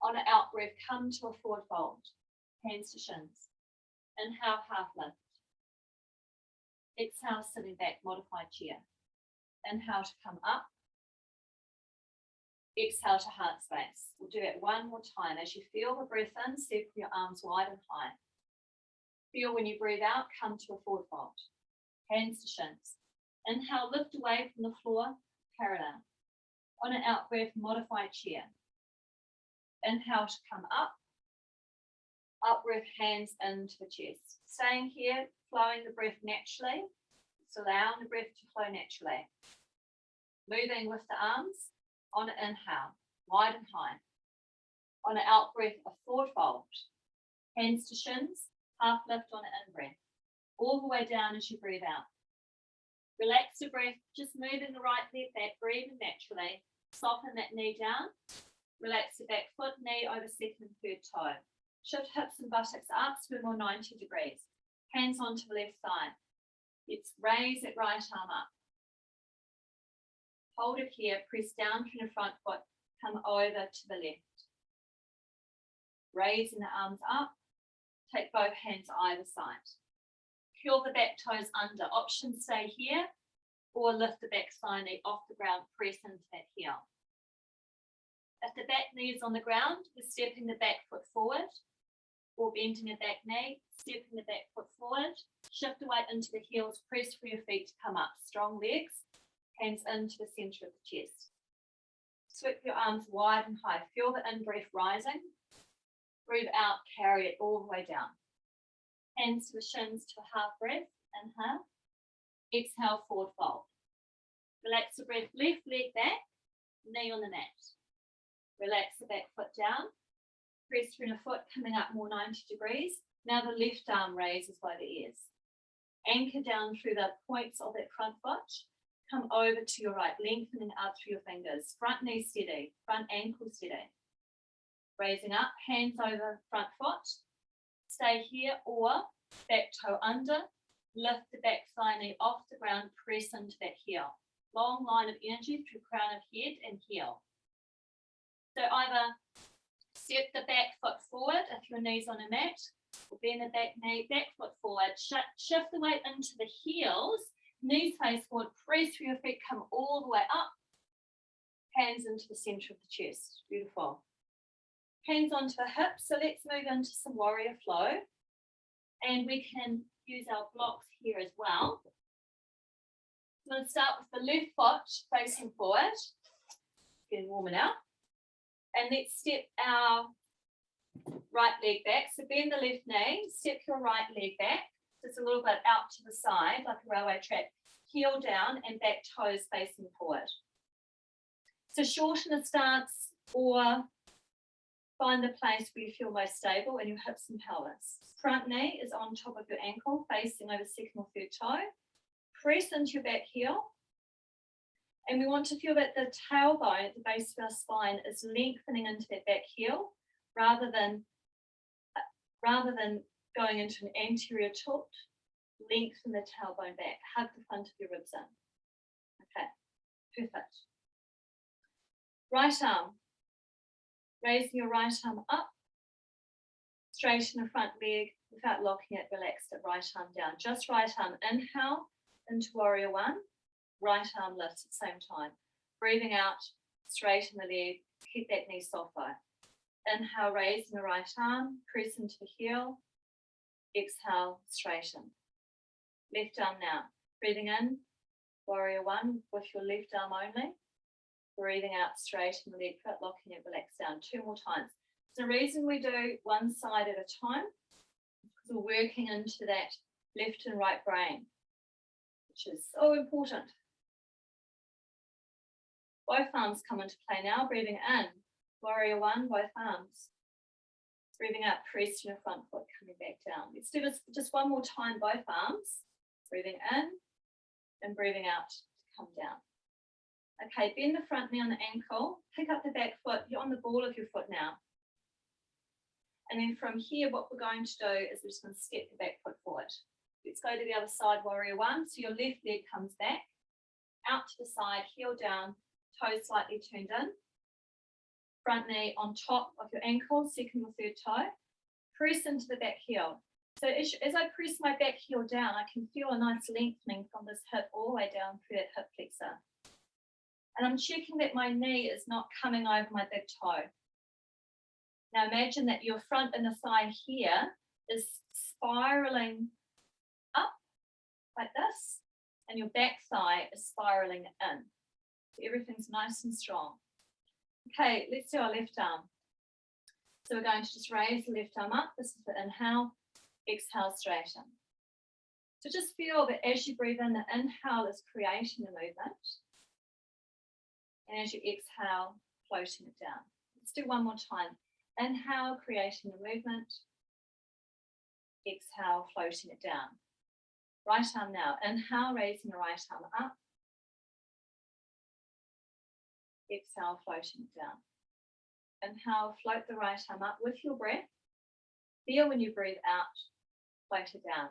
On an out breath, come to a forward fold. Hands to shins. Inhale, half lift. Exhale, sitting back, modified chair. Inhale to come up. Exhale to heart space. We'll do it one more time. As you feel the breath in, circle your arms wide and high. Feel when you breathe out, come to a forward fold. Hands to shins. Inhale, lift away from the floor, parallel. On an out breath, modified chair. Inhale to come up. Up breath, hands into the chest. Staying here, flowing the breath naturally. So allowing the breath to flow naturally. Moving with the arms. On an inhale, wide and high. On an out breath, a forward fold. Hands to shins, half lift on an in-breath. All the way down as you breathe out. Relax the breath, just moving the right leg back, breathing naturally. Soften that knee down. Relax the back foot, knee over second and third toe. Shift hips and buttocks up, swim on 90 degrees. Hands onto the left side. Let's raise that right arm up. Hold it here, press down from the front foot, come over to the left. Raising the arms up, take both hands either side. Curl the back toes under, option stay here, or lift the back thigh knee off the ground, press into that heel. If the back knee is on the ground, we're stepping the back foot forward, or bending the back knee, stepping the back foot forward, shift the weight into the heels, press for your feet to come up, strong legs. Hands into the center of the chest. Sweep your arms wide and high. Feel the in-breath rising. Breathe out, carry it all the way down. Hands to the shins to a half breath. Inhale. Exhale, forward fold. Relax the breath, left leg back, knee on the mat. Relax the back foot down. Press through the foot, coming up more 90 degrees. Now the left arm raises by the ears. Anchor down through the points of that front foot. Come over to your right, lengthening out through your fingers. Front knee steady, front ankle steady. Raising up, hands over front foot. Stay here or back toe under. Lift the back thigh knee off the ground, press into that heel. Long line of energy through crown of head and heel. So either step the back foot forward if your knee's on a mat, or bend the back knee, back foot forward. Shift the weight into the heels. Knees face forward, press through your feet, come all the way up. Hands into the center of the chest. Beautiful. Hands onto the hips. So let's move into some warrior flow. And we can use our blocks here as well. I'm going to start with the left foot facing forward. Getting warmer now. And let's step our right leg back. So bend the left knee, step your right leg back. Just a little bit out to the side, like a railway track. Heel down and back toes facing forward. So shorten the stance or find the place where you feel most stable in your hips and pelvis. Front knee is on top of your ankle, facing over second or third toe. Press into your back heel. And we want to feel that the tailbone at the base of our spine is lengthening into that back heel rather than going into an anterior tilt. Lengthen the tailbone back. Hug the front of your ribs in. Okay, perfect. Right arm. Raising your right arm up. Straighten the front leg without locking it. Relax it. Right arm down. Just right arm. Inhale into warrior one. Right arm lifts at the same time. Breathing out. Straighten the leg. Keep that knee soft though. Inhale, raising the right arm. Press into the heel. Exhale, straighten. Left arm now. Breathing in. Warrior one with your left arm only. Breathing out, straighten the leg, locking it, relax down. 2 more times. So the reason we do one side at a time is because we're working into that left and right brain, which is so important. Both arms come into play now. Breathing in, warrior one, both arms. Breathing out, press your front foot, coming back down. Let's do this just one more time, both arms. Breathing in and breathing out to come down. Okay, bend the front knee on the ankle, pick up the back foot, you're on the ball of your foot now. And then from here, what we're going to do is we're just going to step the back foot forward. Let's go to the other side, warrior one. So your left leg comes back, out to the side, heel down, toes slightly turned in. Front knee on top of your ankle, second or third toe. Press into the back heel. So as I press my back heel down, I can feel a nice lengthening from this hip all the way down through that hip flexor. And I'm checking that my knee is not coming over my big toe. Now imagine that your front inner thigh here is spiraling up like this, and your back thigh is spiraling in. So everything's nice and strong. Okay, let's do our left arm. So we're going to just raise the left arm up. This is the inhale, exhale, straighten. So just feel that as you breathe in, the inhale is creating the movement. And as you exhale, floating it down. Let's do one more time. Inhale, creating the movement. Exhale, floating it down. Right arm now. Inhale, raising the right arm up. Exhale, floating it down. Inhale, float the right arm up with your breath. Feel when you breathe out, float it down.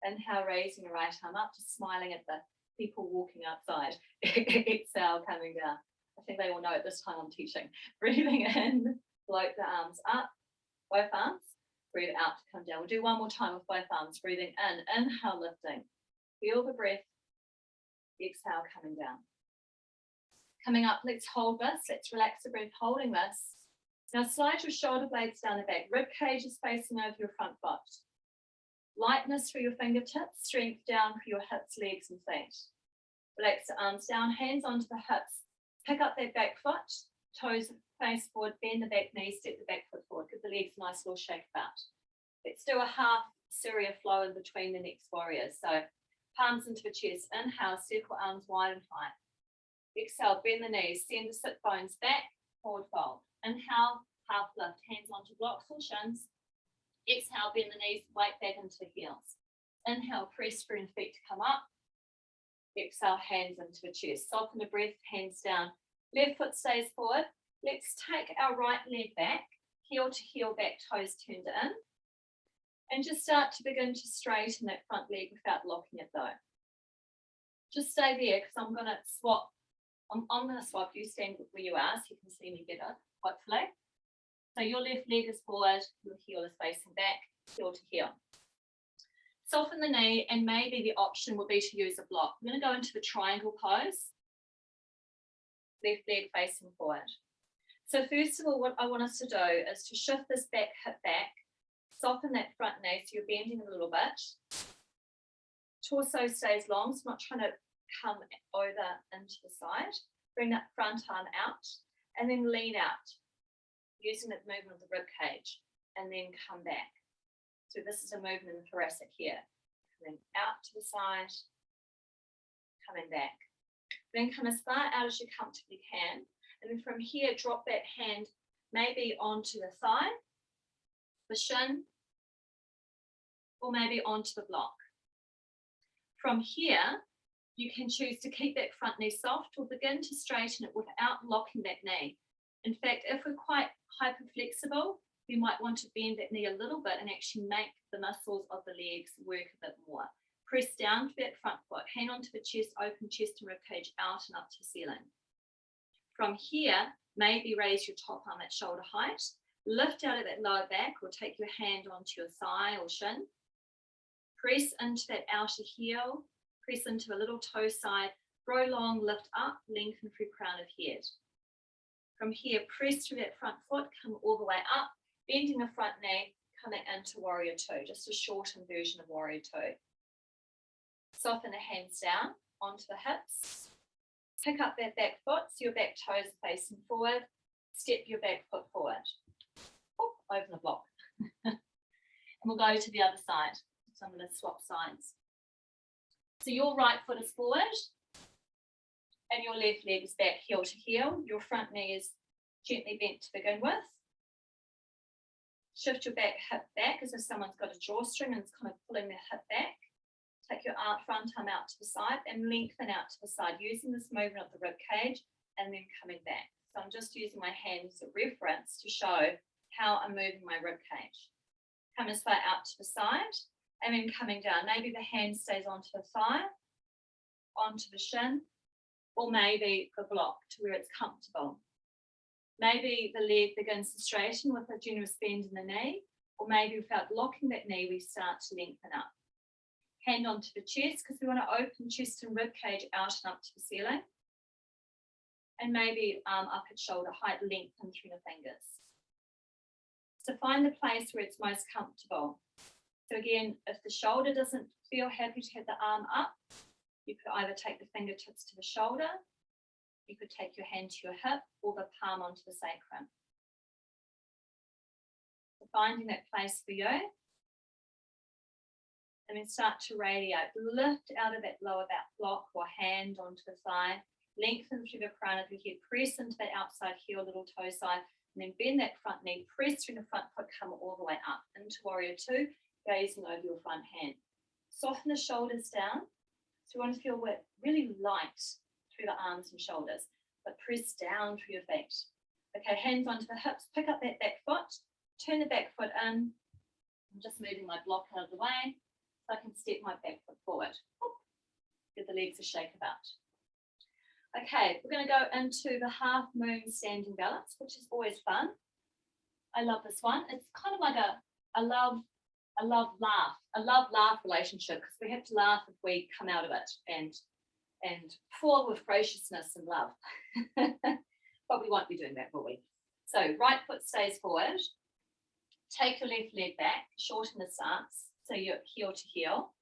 Inhale, raising the right arm up, just smiling at the people walking outside. Exhale, coming down. I think they all know at this time I'm teaching. Breathing in, float the arms up, both arms. Breathe out to come down. We'll do one more time with both arms. Breathing in, inhale, lifting. Feel the breath. Exhale, coming down. Coming up, let's hold this. Let's relax the breath, holding this. Now slide your shoulder blades down the back. Rib cage is facing over your front foot. Lightness for your fingertips, strength down for your hips, legs and feet. Relax the arms down, hands onto the hips. Pick up that back foot, toes face forward, bend the back knee, step the back foot forward. Give the legs a nice little shake about. Let's do a half Surya flow in between the next warriors. So palms into the chest, inhale, circle arms wide and high. Exhale, bend the knees, send the sit bones back, forward fold. Inhale, half lift, hands onto blocks or shins. Exhale, bend the knees, weight back into the heels. Inhale, press through and feet to come up. Exhale, hands into the chest. Soften the breath, hands down. Left foot stays forward. Let's take our right leg back, heel to heel, back toes turned in. And just start to begin to straighten that front leg without locking it though. Just stay there because I'm going to swap. I'm going to swap. You stand where you are so you can see me better, hopefully. So your left leg is forward, your heel is facing back, heel to heel. Soften the knee, and maybe the option would be to use a block. I'm going to go into the triangle pose. Left leg facing forward. So first of all, what I want us to do is to shift this back hip back Soften that front knee, so you're bending a little bit. Torso stays long, so I'm not trying to come over into the side. Bring that front arm out, and then lean out, using the movement of the rib cage, and then come back. So this is a movement in the thoracic here. Coming out to the side, coming back. Then come as far out as you comfortably can. And then from here, drop that hand maybe onto the thigh, the shin, or maybe onto the block. From here, you can choose to keep that front knee soft or begin to straighten it without locking that knee. In fact, if we're quite hyperflexible, we might want to bend that knee a little bit and actually make the muscles of the legs work a bit more. Press down to that front foot, hand onto the chest, open chest and ribcage out and up to the ceiling. From here, maybe raise your top arm at shoulder height, lift out of that lower back or take your hand onto your thigh or shin. Press into that outer heel, press into a little toe side, grow long, lift up, lengthen through crown of head. From here, press through that front foot, come all the way up, bending the front knee, coming into warrior two, just a shortened version of warrior two. Soften the hands down onto the hips. Pick up that back foot, so your back toes are facing forward. Step your back foot forward. Over the block. And we'll go to the other side. So I'm going to swap sides. So your right foot is forward and your left leg is back heel to heel. Your front knee is gently bent to begin with. Shift your back hip back as if someone's got a drawstring and it's kind of pulling their hip back. Take your front arm out to the side and lengthen out to the side using this movement of the rib cage and then coming back. So I'm just using my hands as a reference to show how I'm moving my rib cage. Come as far out to the side and then coming down. Maybe the hand stays onto the thigh, onto the shin, or maybe the block to where it's comfortable. Maybe the leg begins to straighten with a generous bend in the knee, or maybe without locking that knee, we start to lengthen up. Hand onto the chest because we want to open chest and rib cage out and up to the ceiling. And maybe arm up at shoulder height, lengthen through the fingers. So find the place where it's most comfortable. So again, if the shoulder doesn't feel happy to have the arm up, you could either take the fingertips to the shoulder, you could take your hand to your hip, or the palm onto the sacrum. So finding that place for you, and then start to radiate. Lift out of that lower back block or hand onto the thigh, lengthen through the crown of your head, press into that outside heel, little toe side, and then bend that front knee, press through the front foot, come all the way up into warrior two, gazing over your front hand. Soften the shoulders down. So we want to feel really light through the arms and shoulders, but press down through your feet. Okay, hands onto the hips, pick up that back foot, turn the back foot in. I'm just moving my block out of the way so I can step my back foot forward. Give the legs a shake about. Okay, we're going to go into the half moon standing balance, which is always fun. I love this one. It's kind of like a love laugh relationship, because we have to laugh if we come out of it and fall with graciousness and love. But we won't be doing that, will we? So right foot stays forward. Take your left leg back, shorten the stance, so you're heel to heel,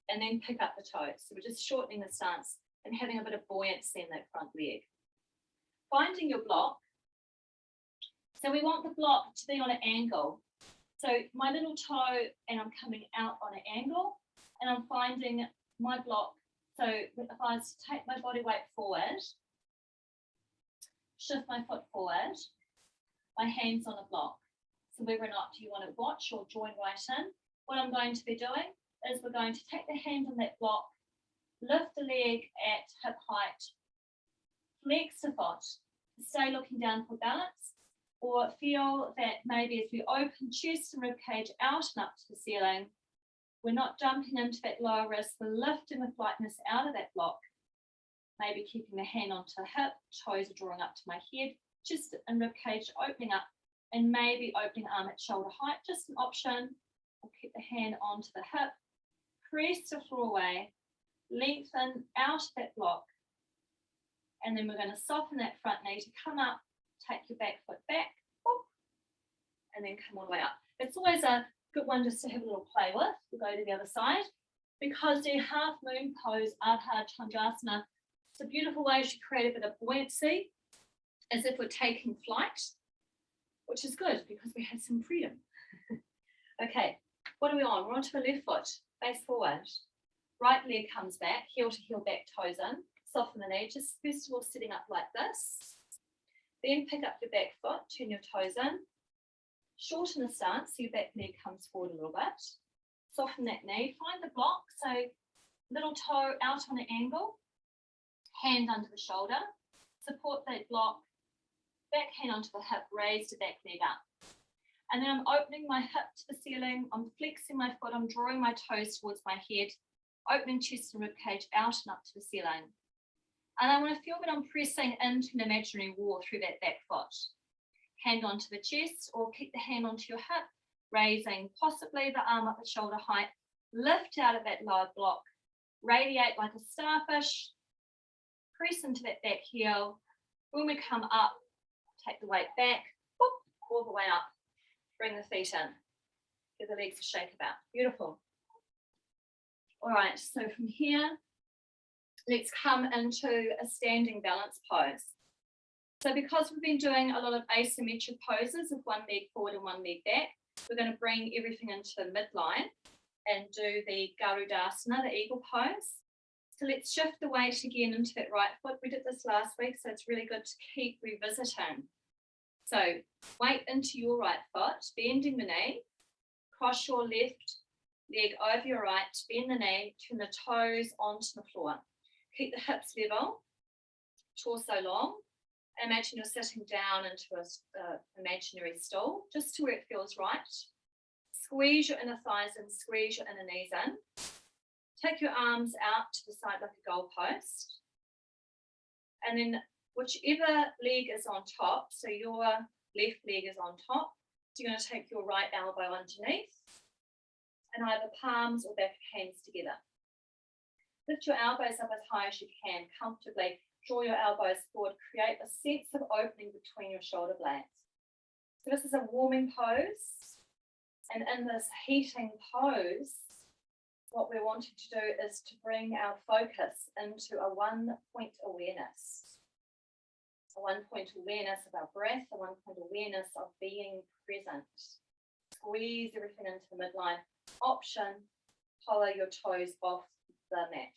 and then pick up the toes. So we're just shortening the stance and having a bit of buoyancy in that front leg. Finding your block. So we want the block to be on an angle. So my little toe, and I'm coming out on an angle, and I'm finding my block. So if I was to take my body weight forward, shift my foot forward, my hand's on a block. So whether or not you want to watch or join right in, what I'm going to be doing is we're going to take the hand on that block, lift the leg at hip height, flex the foot, stay looking down for balance, or feel that maybe as we open chest and rib cage out and up to the ceiling, we're not jumping into that lower wrist, we're lifting with lightness out of that block, maybe keeping the hand onto the hip, toes are drawing up to my head, chest and rib cage opening up, and maybe opening arm at shoulder height, just an option. I'll keep the hand onto the hip, press the floor away, lengthen out that block, and then we're going to soften that front knee to come up, take your back foot back, and then come all the way up. It's always a Good one just to have a little play with. We'll go to the other side. Because the half moon pose, Ardha Chandrasana, it's a beautiful way to create a bit of buoyancy, as if we're taking flight, which is good because we have some freedom. Okay, what are we on? We're onto the left foot, face forward. Right leg comes back, heel to heel, back toes in. Soften the knee, just first of all sitting up like this. Then pick up your back foot, turn your toes in. Shorten the stance, so your back leg comes forward a little bit. Soften that knee, find the block, so little toe out on an angle, hand under the shoulder. Support that block, back hand onto the hip, raise the back leg up. And then I'm opening my hip to the ceiling, I'm flexing my foot, I'm drawing my toes towards my head, opening chest and rib cage out and up to the ceiling. And I want to feel that I'm pressing into an imaginary wall through that back foot. Hand onto the chest or keep the hand onto your hip, raising possibly the arm up at shoulder height, lift out of that lower block, radiate like a starfish, press into that back heel. When we come up, take the weight back, whoop, all the way up, bring the feet in, give the legs a shake about. Beautiful. All right, so from here, let's come into a standing balance pose. So because we've been doing a lot of asymmetric poses of one leg forward and one leg back, we're going to bring everything into the midline and do the Garudasana, the eagle pose. So let's shift the weight again into that right foot. We did this last week, so it's really good to keep revisiting. So weight into your right foot, bending the knee, cross your left leg over your right, bend the knee, turn the toes onto the floor. Keep the hips level, torso long. Imagine you're sitting down into an imaginary stool, just to where it feels right. Squeeze your inner thighs and squeeze your inner knees in. Take your arms out to the side like a goalpost. And then whichever leg is on top, so your left leg is on top, so you're going to take your right elbow underneath and either palms or back hands together. Lift your elbows up as high as you can comfortably. Draw your elbows forward. Create a sense of opening between your shoulder blades. So this is a warming pose. And in this heating pose, what we're wanting to do is to bring our focus into a one-point awareness. A one-point awareness of our breath, a one-point awareness of being present. Squeeze everything into the midline. Option, follow your toes off the mat.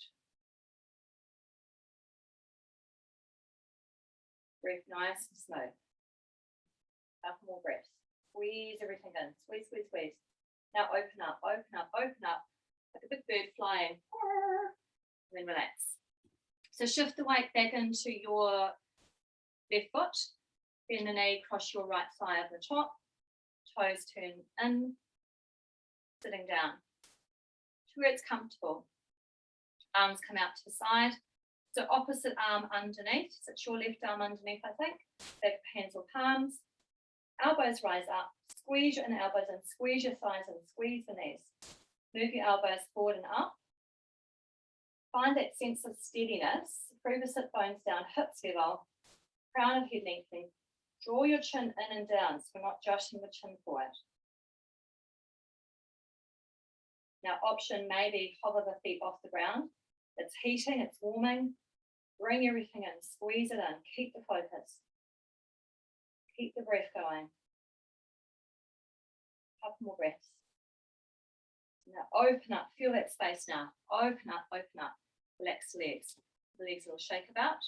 Breath nice and slow. Couple more breaths. Squeeze everything in. Squeeze, squeeze, squeeze. Now open up, open up, open up. Like a big bird flying. And then relax. So shift the weight back into your left foot. Bend the knee, cross your right thigh over the top. Toes turn in. Sitting down. To where it's comfortable. Arms come out to the side. So opposite arm underneath. So it's your left arm underneath, I think. Back hands or palms. Elbows rise up. Squeeze your inner elbows in. Squeeze your thighs in. Squeeze the knees. Move your elbows forward and up. Find that sense of steadiness. Prove the sit bones down, hips level. Crown of head lengthening. Draw your chin in and down, so we're not joshing the chin forward. Now option maybe hover the feet off the ground. It's heating, it's warming. Bring everything in, squeeze it in, keep the focus. Keep the breath going. Couple more breaths. Now open up, feel that space now. Open up, relax the legs. The legs will shake about.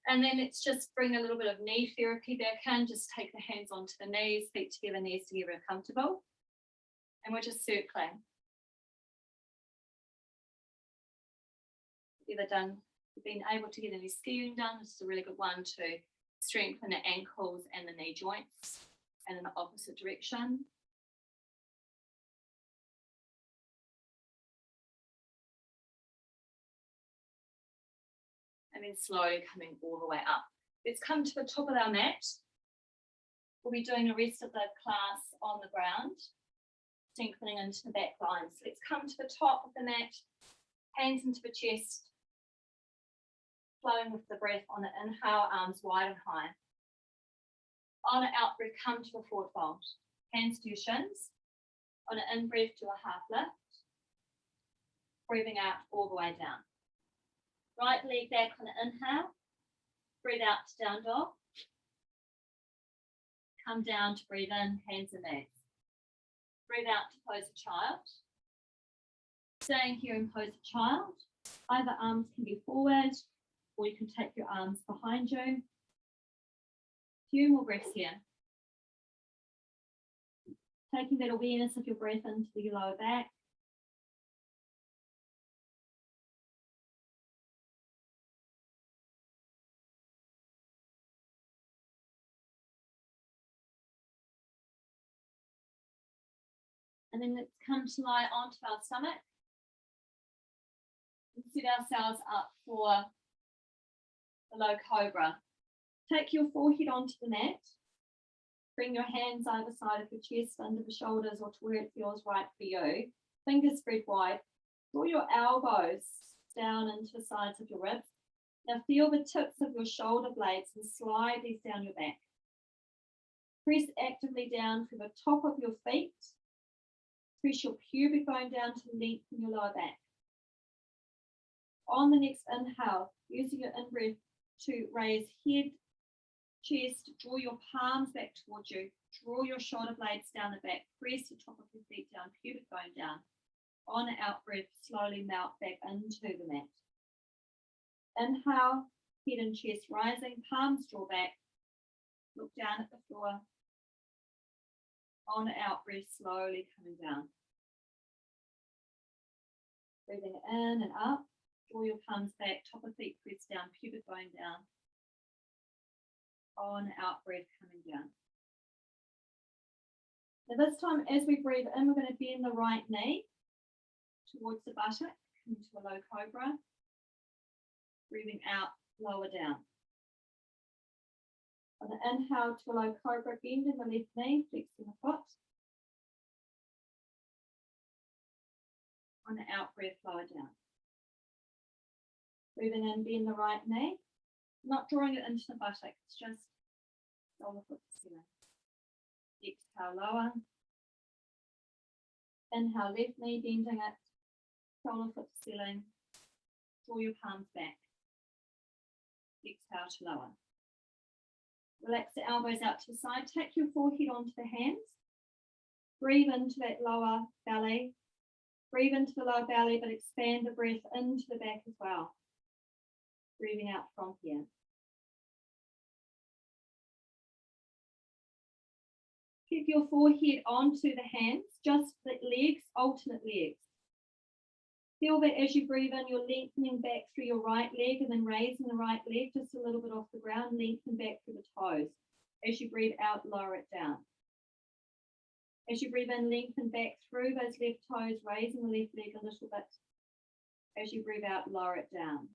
And then let's just bring a little bit of knee therapy back in. Just take the hands onto the knees, feet together, knees together, comfortable. And we're just circling. Been able to get any skiing done, this is a really good one to strengthen the ankles and the knee joints and in the opposite direction. And then slowly coming all the way up. Let's come to the top of our mat. We'll be doing the rest of the class on the ground, strengthening into the back line. So let's come to the top of the mat, hands into the chest, flowing with the breath on the inhale, arms wide and high. On an out breath, come to a forward fold. Hands to your shins. On an in-breath, do a half lift. Breathing out all the way down. Right leg back on an inhale. Breathe out to down dog. Come down to breathe in, hands and knees. Breathe out to pose a child. Staying here in pose a child. Either arms can be forward or you can take your arms behind you. Few more breaths here. Taking that awareness of your breath into the lower back. And then let's come to lie onto our stomach. And set ourselves up for the low cobra. Take your forehead onto the mat. Bring your hands either side of your chest, under the shoulders, or to where it feels right for you. Fingers spread wide. Draw your elbows down into the sides of your ribs. Now feel the tips of your shoulder blades and slide these down your back. Press actively down through the top of your feet. Press your pubic bone down to lengthen your lower back. On the next inhale, using your in-breath to raise head, chest, draw your palms back towards you, draw your shoulder blades down the back, press the top of your feet down, pubic bone down. On an out-breath, slowly melt back into the mat. Inhale, head and chest rising, palms draw back, look down at the floor. On an out-breath, slowly coming down. Breathing in and up. Draw your palms back, top of feet press down, pubic bone down. On out breath, coming down. Now this time, as we breathe in, we're going to bend the right knee towards the buttock, coming to a low cobra. Breathing out, lower down. On the inhale to a low cobra, bending the left knee, flexing the foot. On the out breath, lower down. Breathing in, bend the right knee, not drawing it into the buttock, it's just shoulder foot to ceiling. Exhale, lower. Inhale, left knee, bending it, shoulder foot to ceiling. Draw your palms back. Exhale to lower. Relax the elbows out to the side. Take your forehead onto the hands. Breathe into that lower belly. Breathe into the lower belly, but expand the breath into the back as well. Breathing out from here. Keep your forehead onto the hands, just the legs, alternate legs. Feel that as you breathe in, you're lengthening back through your right leg and then raising the right leg just a little bit off the ground, lengthen back through the toes. As you breathe out, lower it down. As you breathe in, lengthen back through those left toes, raising the left leg a little bit. As you breathe out, lower it down.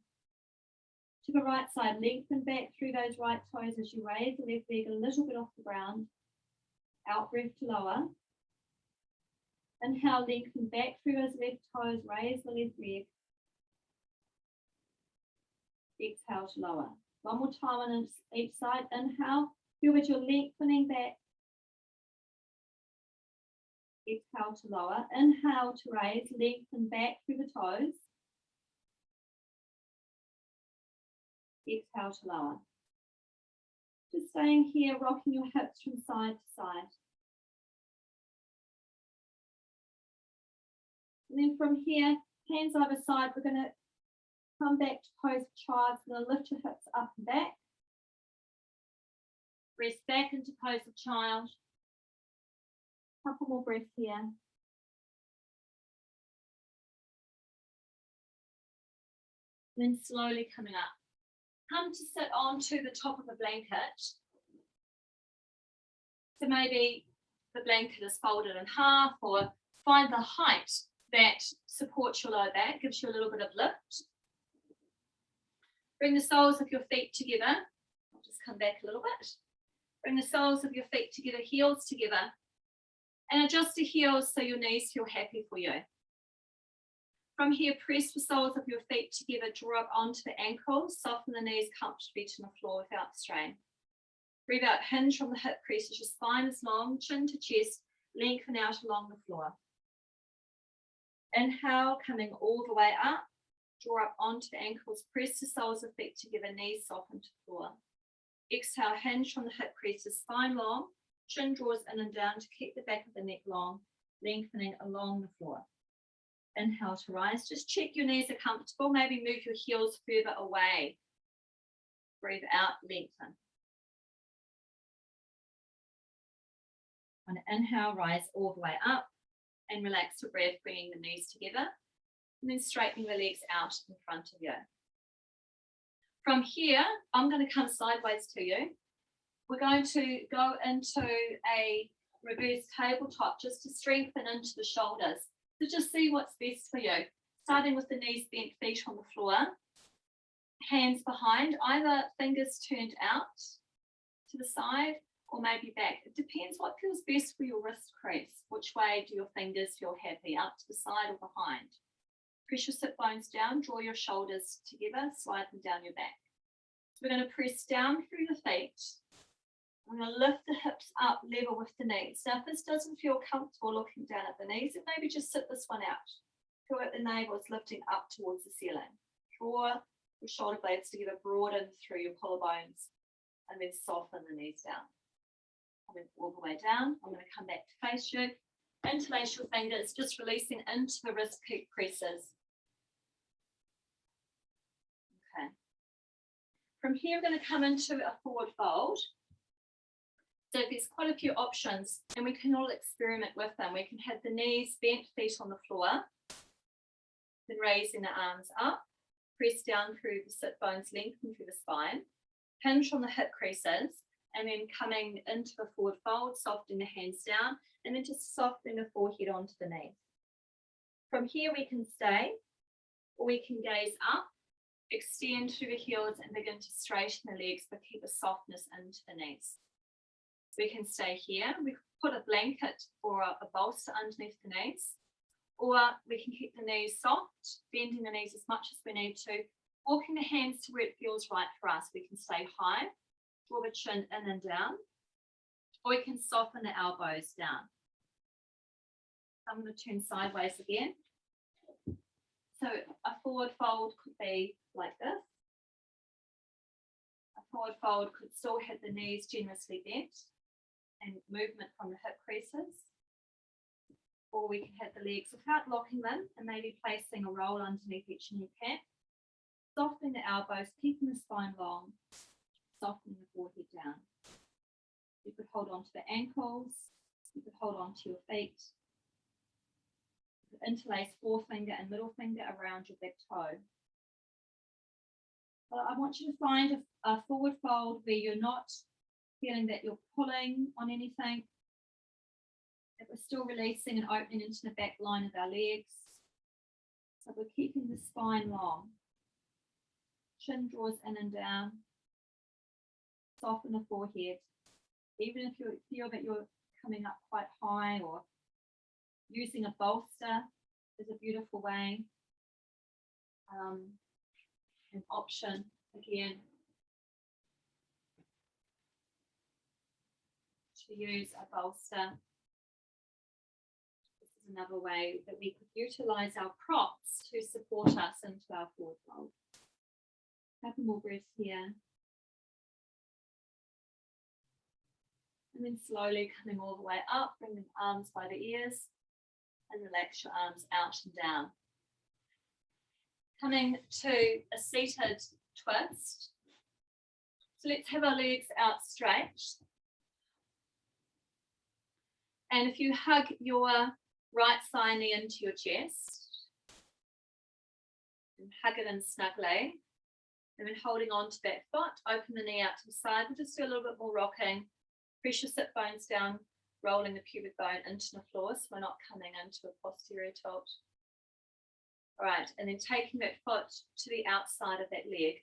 To the right side, lengthen back through those right toes as you raise the left leg a little bit off the ground. Out breath to lower. Inhale, lengthen back through those left toes, raise the left leg. Exhale to lower. One more time on each side. Inhale, feel that you're lengthening back. Exhale to lower. Inhale to raise, lengthen back through the toes. Exhale to lower. Just staying here, rocking your hips from side to side. And then from here, hands either side, we're going to come back to pose child. We're going to lift your hips up and back. Press back into pose of child. Couple more breaths here. And then slowly coming up. Come to sit onto the top of a blanket. So maybe the blanket is folded in half, or find the height that supports your lower back, gives you a little bit of lift. Bring the soles of your feet together. I'll just come back a little bit. Bring the soles of your feet together, heels together, and adjust the heels so your knees feel happy for you. From here, press the soles of your feet together, draw up onto the ankles, soften the knees comfortably to the floor without strain. Breathe out, hinge from the hip crease as your spine is long, chin to chest, lengthen out along the floor. Inhale, coming all the way up. Draw up onto the ankles, press the soles of feet together, knees soften to floor. Exhale, hinge from the hip creases, spine long, chin draws in and down to keep the back of the neck long, lengthening along the floor. Inhale to rise. Just check your knees are comfortable. Maybe move your heels further away. Breathe out, lengthen. On an inhale, rise all the way up and relax your breath, bringing the knees together and then straightening the legs out in front of you. From here, I'm going to come sideways to you. We're going to go into a reverse tabletop just to strengthen into the shoulders. So just see what's best for you. Starting with the knees bent, feet on the floor, hands behind, either fingers turned out to the side or maybe back. It depends what feels best for your wrist crease. Which way do your fingers feel happy, up to the side or behind? Press your sit bones down, draw your shoulders together, slide them down your back. So we're going to press down through the feet. I'm going to lift the hips up level with the knees. Now, if this doesn't feel comfortable looking down at the knees, then maybe just sit this one out. Feel like the navel is lifting up towards the ceiling. Draw your shoulder blades together, broaden through your collarbones, and then soften the knees down. Coming all the way down. I'm going to come back to face you. Interlace your fingers, just releasing into the wrist creases. Okay. From here, we're going to come into a forward fold. So there's quite a few options, and we can all experiment with them. We can have the knees bent, feet on the floor, then raising the arms up, press down through the sit bones, lengthen through the spine, hinge from the hip creases, and then coming into the forward fold, softening the hands down, and then just softening the forehead onto the knee. From here, we can stay, or we can gaze up, extend through the heels, and begin to straighten the legs, but keep a softness into the knees. We can stay here. We can put a blanket or a bolster underneath the knees, or we can keep the knees soft, bending the knees as much as we need to, walking the hands to where it feels right for us. We can stay high, draw the chin in and down, or we can soften the elbows down. I'm going to turn sideways again. So a forward fold could be like this. A forward fold could still have the knees generously bent and movement from the hip creases. Or we can have the legs without locking them and maybe placing a roll underneath each kneecap. Softening the elbows, keeping the spine long, softening the forehead down. You could hold on to the ankles, you could hold on to your feet. You could interlace forefinger and middle finger around your big toe. But I want you to find a forward fold where you're not feeling that you're pulling on anything, that we're still releasing and opening into the back line of our legs. So we're keeping the spine long. Chin draws in and down. Soften the forehead. Even if you feel that you're coming up quite high, or using a bolster is a beautiful way. An option again to use a bolster. This is another way that we could utilize our props to support us into our forward fold. Couple more breaths here. And then slowly coming all the way up, bring the arms by the ears and relax your arms out and down. Coming to a seated twist. So let's have our legs out stretched. And if you hug your right thigh knee into your chest, and hug it in snugly, and then holding on to that foot, open the knee out to the side. We'll just do a little bit more rocking. Press your sit bones down, rolling the pubic bone into the floor, so we're not coming into a posterior tilt. All right, and then taking that foot to the outside of that leg.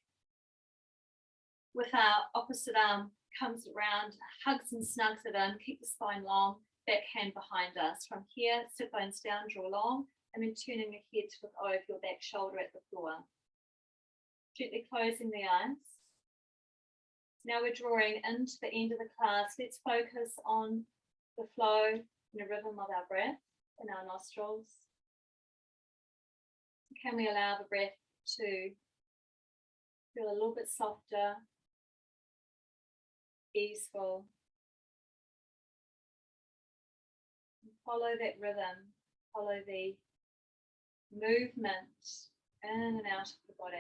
With our opposite arm comes around, hugs and snugs it in, keep the spine long, back hand behind us. From here, sit bones down, draw long, and then turning the head to look over your back shoulder at the floor. Gently closing the eyes. Now we're drawing into the end of the class. Let's focus on the flow and the rhythm of our breath in our nostrils. Can we allow the breath to feel a little bit softer, easeful? And follow that rhythm, follow the movement in and out of the body.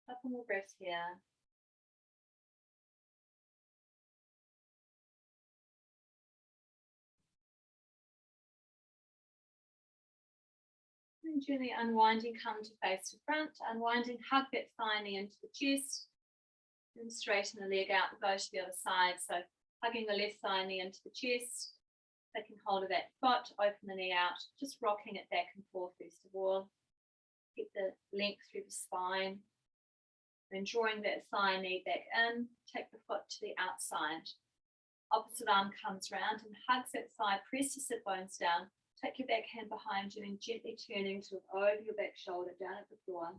Couple more breaths here. And gently unwinding, come to face to front. Unwinding, hug that thigh knee into the chest. And straighten the leg out and go to the other side. So hugging the left thigh knee into the chest. Taking hold of that foot, open the knee out. Just rocking it back and forth first of all. Get the length through the spine. Then drawing that thigh knee back in. Take the foot to the outside. Opposite arm comes round and hugs that thigh. Press your sit bones down. Take your back hand behind you and gently turning to look over your back shoulder, down at the floor.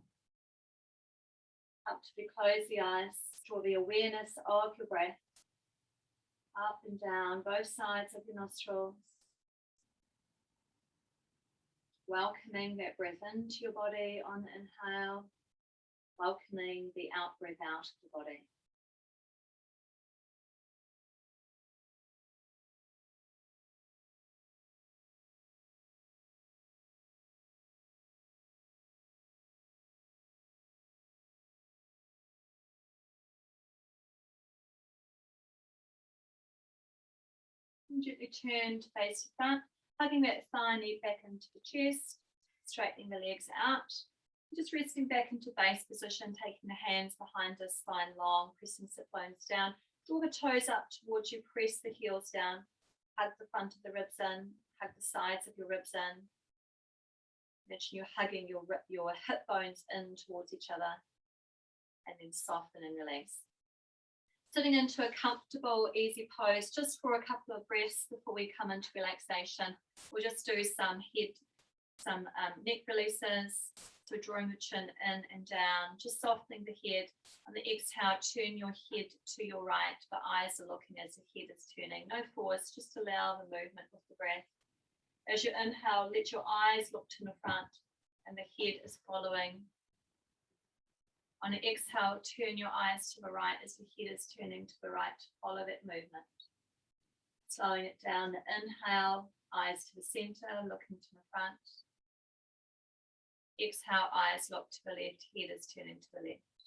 Up to close the eyes, draw the awareness of your breath. Up and down, both sides of your nostrils. Welcoming that breath into your body on the inhale. Welcoming the out breath out of the body. And gently turn to face the front, hugging that thigh knee back into the chest, straightening the legs out. Just resting back into base position, taking the hands behind us, spine long, pressing sit bones down. Draw the toes up towards you, press the heels down, hug the front of the ribs in, hug the sides of your ribs in. Imagine you're hugging your hip bones in towards each other, and then soften and release. Sitting into a comfortable, easy pose just for a couple of breaths before we come into relaxation. We'll just do some neck releases. So drawing the chin in and down, just softening the head. On the exhale, turn your head to your right. The eyes are looking as the head is turning. No force, just allow the movement with the breath. As you inhale, let your eyes look to the front and the head is following. On the exhale, turn your eyes to the right as the head is turning to the right. Follow that movement. Slowing it down, the inhale, eyes to the center, looking to the front. Exhale, eyes look to the left, head is turning to the left.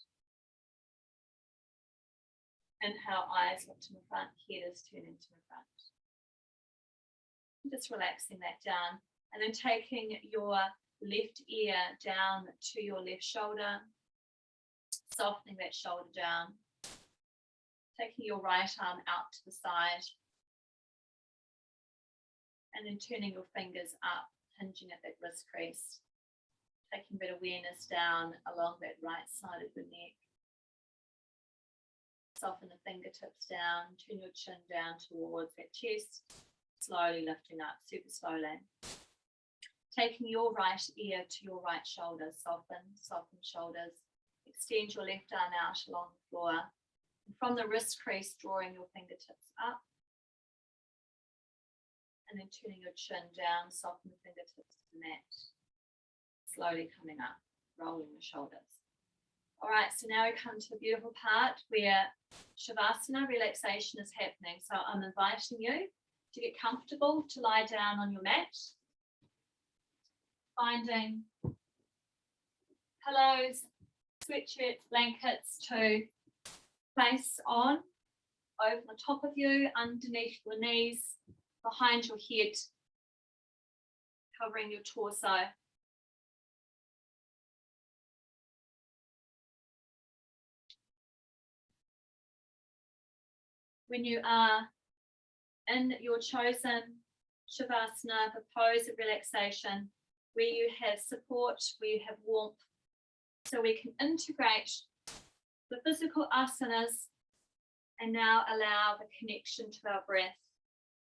Inhale, eyes look to the front, head is turning to the front. Just relaxing that down. And then taking your left ear down to your left shoulder, softening that shoulder down. Taking your right arm out to the side. And then turning your fingers up, hinging at that wrist crease. Taking a bit of awareness down along that right side of the neck. Soften the fingertips down, turn your chin down towards that chest. Slowly lifting up, super slowly. Taking your right ear to your right shoulder, soften shoulders. Extend your left arm out along the floor. And from the wrist crease, drawing your fingertips up. And then turning your chin down, soften the fingertips to the mat. Slowly coming up, rolling the shoulders. All right, so now we come to the beautiful part where Shavasana, relaxation, is happening. So I'm inviting you to get comfortable, to lie down on your mat. Finding pillows, sweatshirts, blankets to place on over the top of you, underneath your knees, behind your head, covering your torso. When you are in your chosen Shavasana, the pose of relaxation, where you have support, where you have warmth, so we can integrate the physical asanas and now allow the connection to our breath.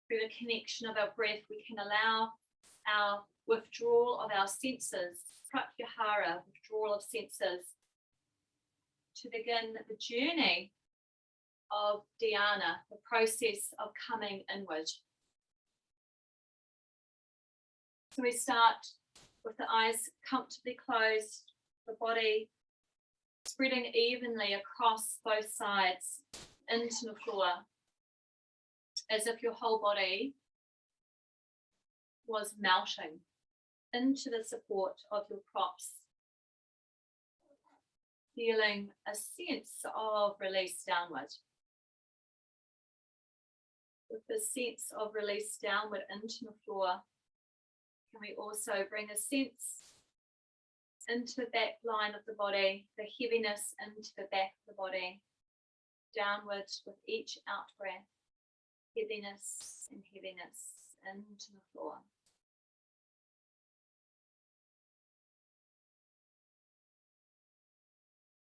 Through the connection of our breath, we can allow our withdrawal of our senses, pratyahara, withdrawal of senses, to begin the journey of dhyana, the process of coming inward. So we start with the eyes comfortably closed, the body spreading evenly across both sides into the floor, as if your whole body was melting into the support of your props, feeling a sense of release downward. With the sense of release downward into the floor, can we also bring a sense into the back line of the body, the heaviness into the back of the body, downward with each out breath, heaviness and heaviness into the floor.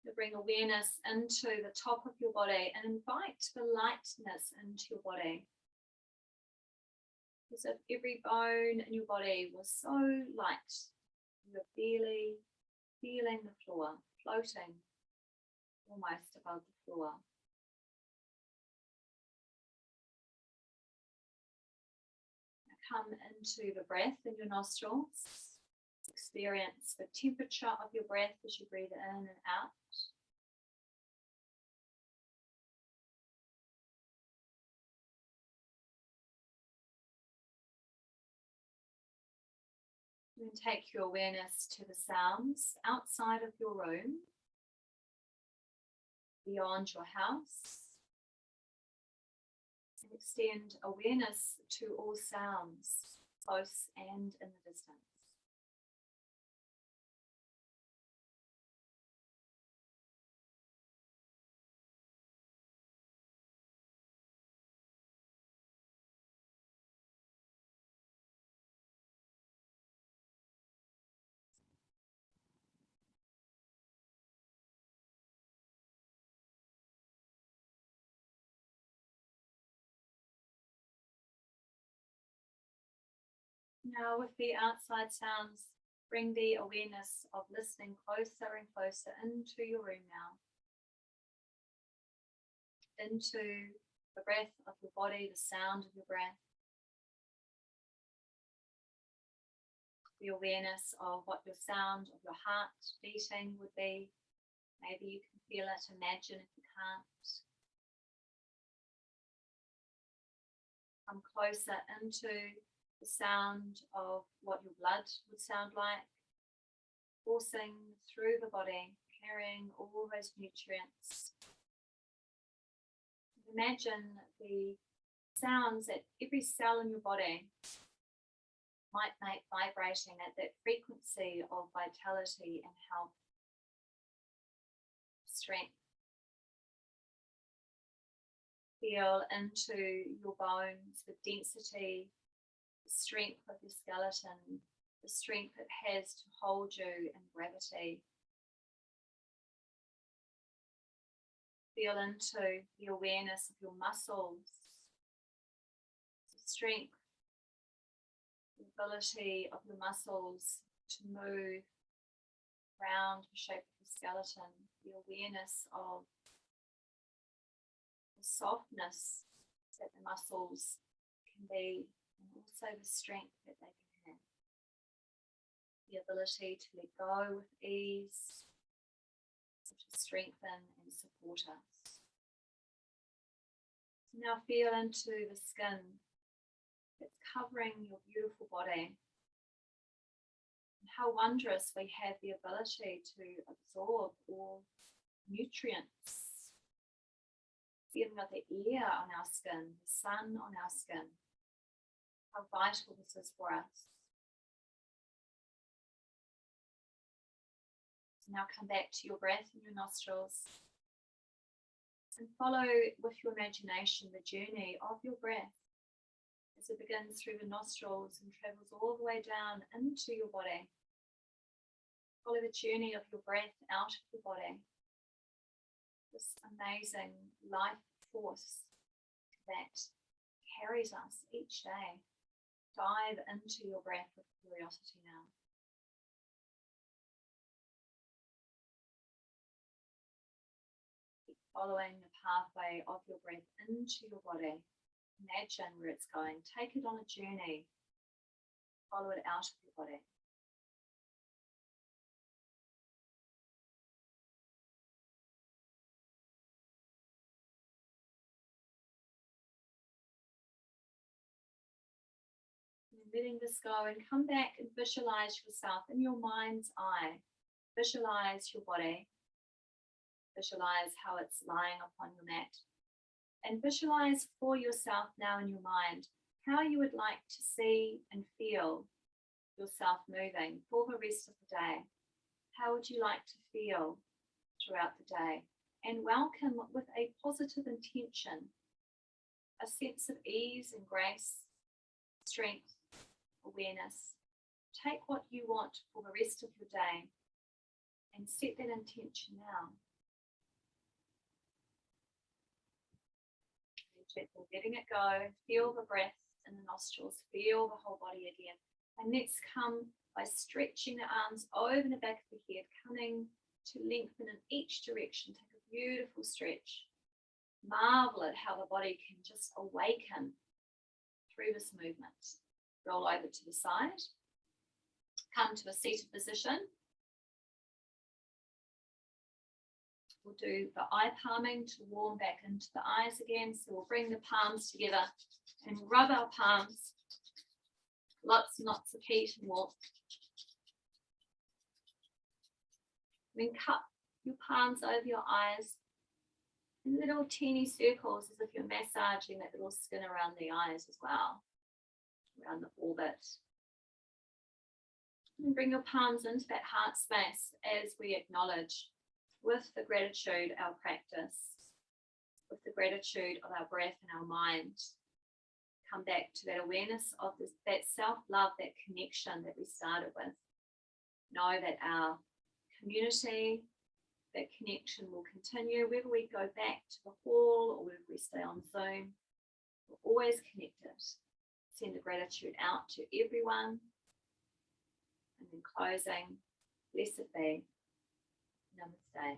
To bring awareness into the top of your body and invite the lightness into your body. As if every bone in your body was so light. You were barely feeling the floor, floating almost above the floor. Now come into the breath in your nostrils. Experience the temperature of your breath as you breathe in and out. And take your awareness to the sounds outside of your room, beyond your house, and extend awareness to all sounds, close and in the distance. Now with the outside sounds, bring the awareness of listening closer and closer into your room now. Into the breath of your body, the sound of your breath. The awareness of what your sound of your heart beating would be. Maybe you can feel it, imagine if you can't. Come closer into the sound of what your blood would sound like, coursing through the body, carrying all those nutrients. Imagine the sounds that every cell in your body might make vibrating at that frequency of vitality and health, strength. Feel into your bones, the density, the strength of your skeleton, the strength it has to hold you in gravity. Feel into the awareness of your muscles, the strength, the ability of your muscles to move around the shape of the skeleton, the awareness of the softness that the muscles can be, and also the strength that they can have. The ability to let go with ease, to strengthen and support us. Now feel into the skin that's covering your beautiful body. And how wondrous we have the ability to absorb all nutrients. Feeling of the air on our skin, the sun on our skin. How vital this is for us. Now come back to your breath in your nostrils and follow with your imagination the journey of your breath as it begins through the nostrils and travels all the way down into your body. Follow the journey of your breath out of your body. This amazing life force that carries us each day. Dive into your breath with curiosity now. Keep following the pathway of your breath into your body. Imagine where it's going. Take it on a journey. Follow it out of your body. Letting this go and come back and visualize yourself in your mind's eye. Visualize your body. Visualize how it's lying upon your mat. And visualize for yourself now in your mind how you would like to see and feel yourself moving for the rest of the day. How would you like to feel throughout the day? And welcome with a positive intention, a sense of ease and grace, strength, awareness. Take what you want for the rest of your day and set that intention now. Gently letting it go. Feel the breath in the nostrils. Feel the whole body again. And let's come by stretching the arms over the back of the head, coming to lengthen in each direction. Take a beautiful stretch. Marvel at how the body can just awaken through this movement. Roll over to the side. Come to a seated position. We'll do the eye palming to warm back into the eyes again. So we'll bring the palms together and rub our palms. Lots and lots of heat and warmth. Then cup your palms over your eyes in little teeny circles as if you're massaging that little skin around the eyes as well. Around the orbit. And bring your palms into that heart space as we acknowledge with the gratitude our practice, with the gratitude of our breath and our mind. Come back to that awareness of this, that self-love, that connection that we started with. Know that our community, that connection will continue whether we go back to the hall or whether we stay on Zoom. We're always connected. Send the gratitude out to everyone. And then closing, blessed be. Namaste.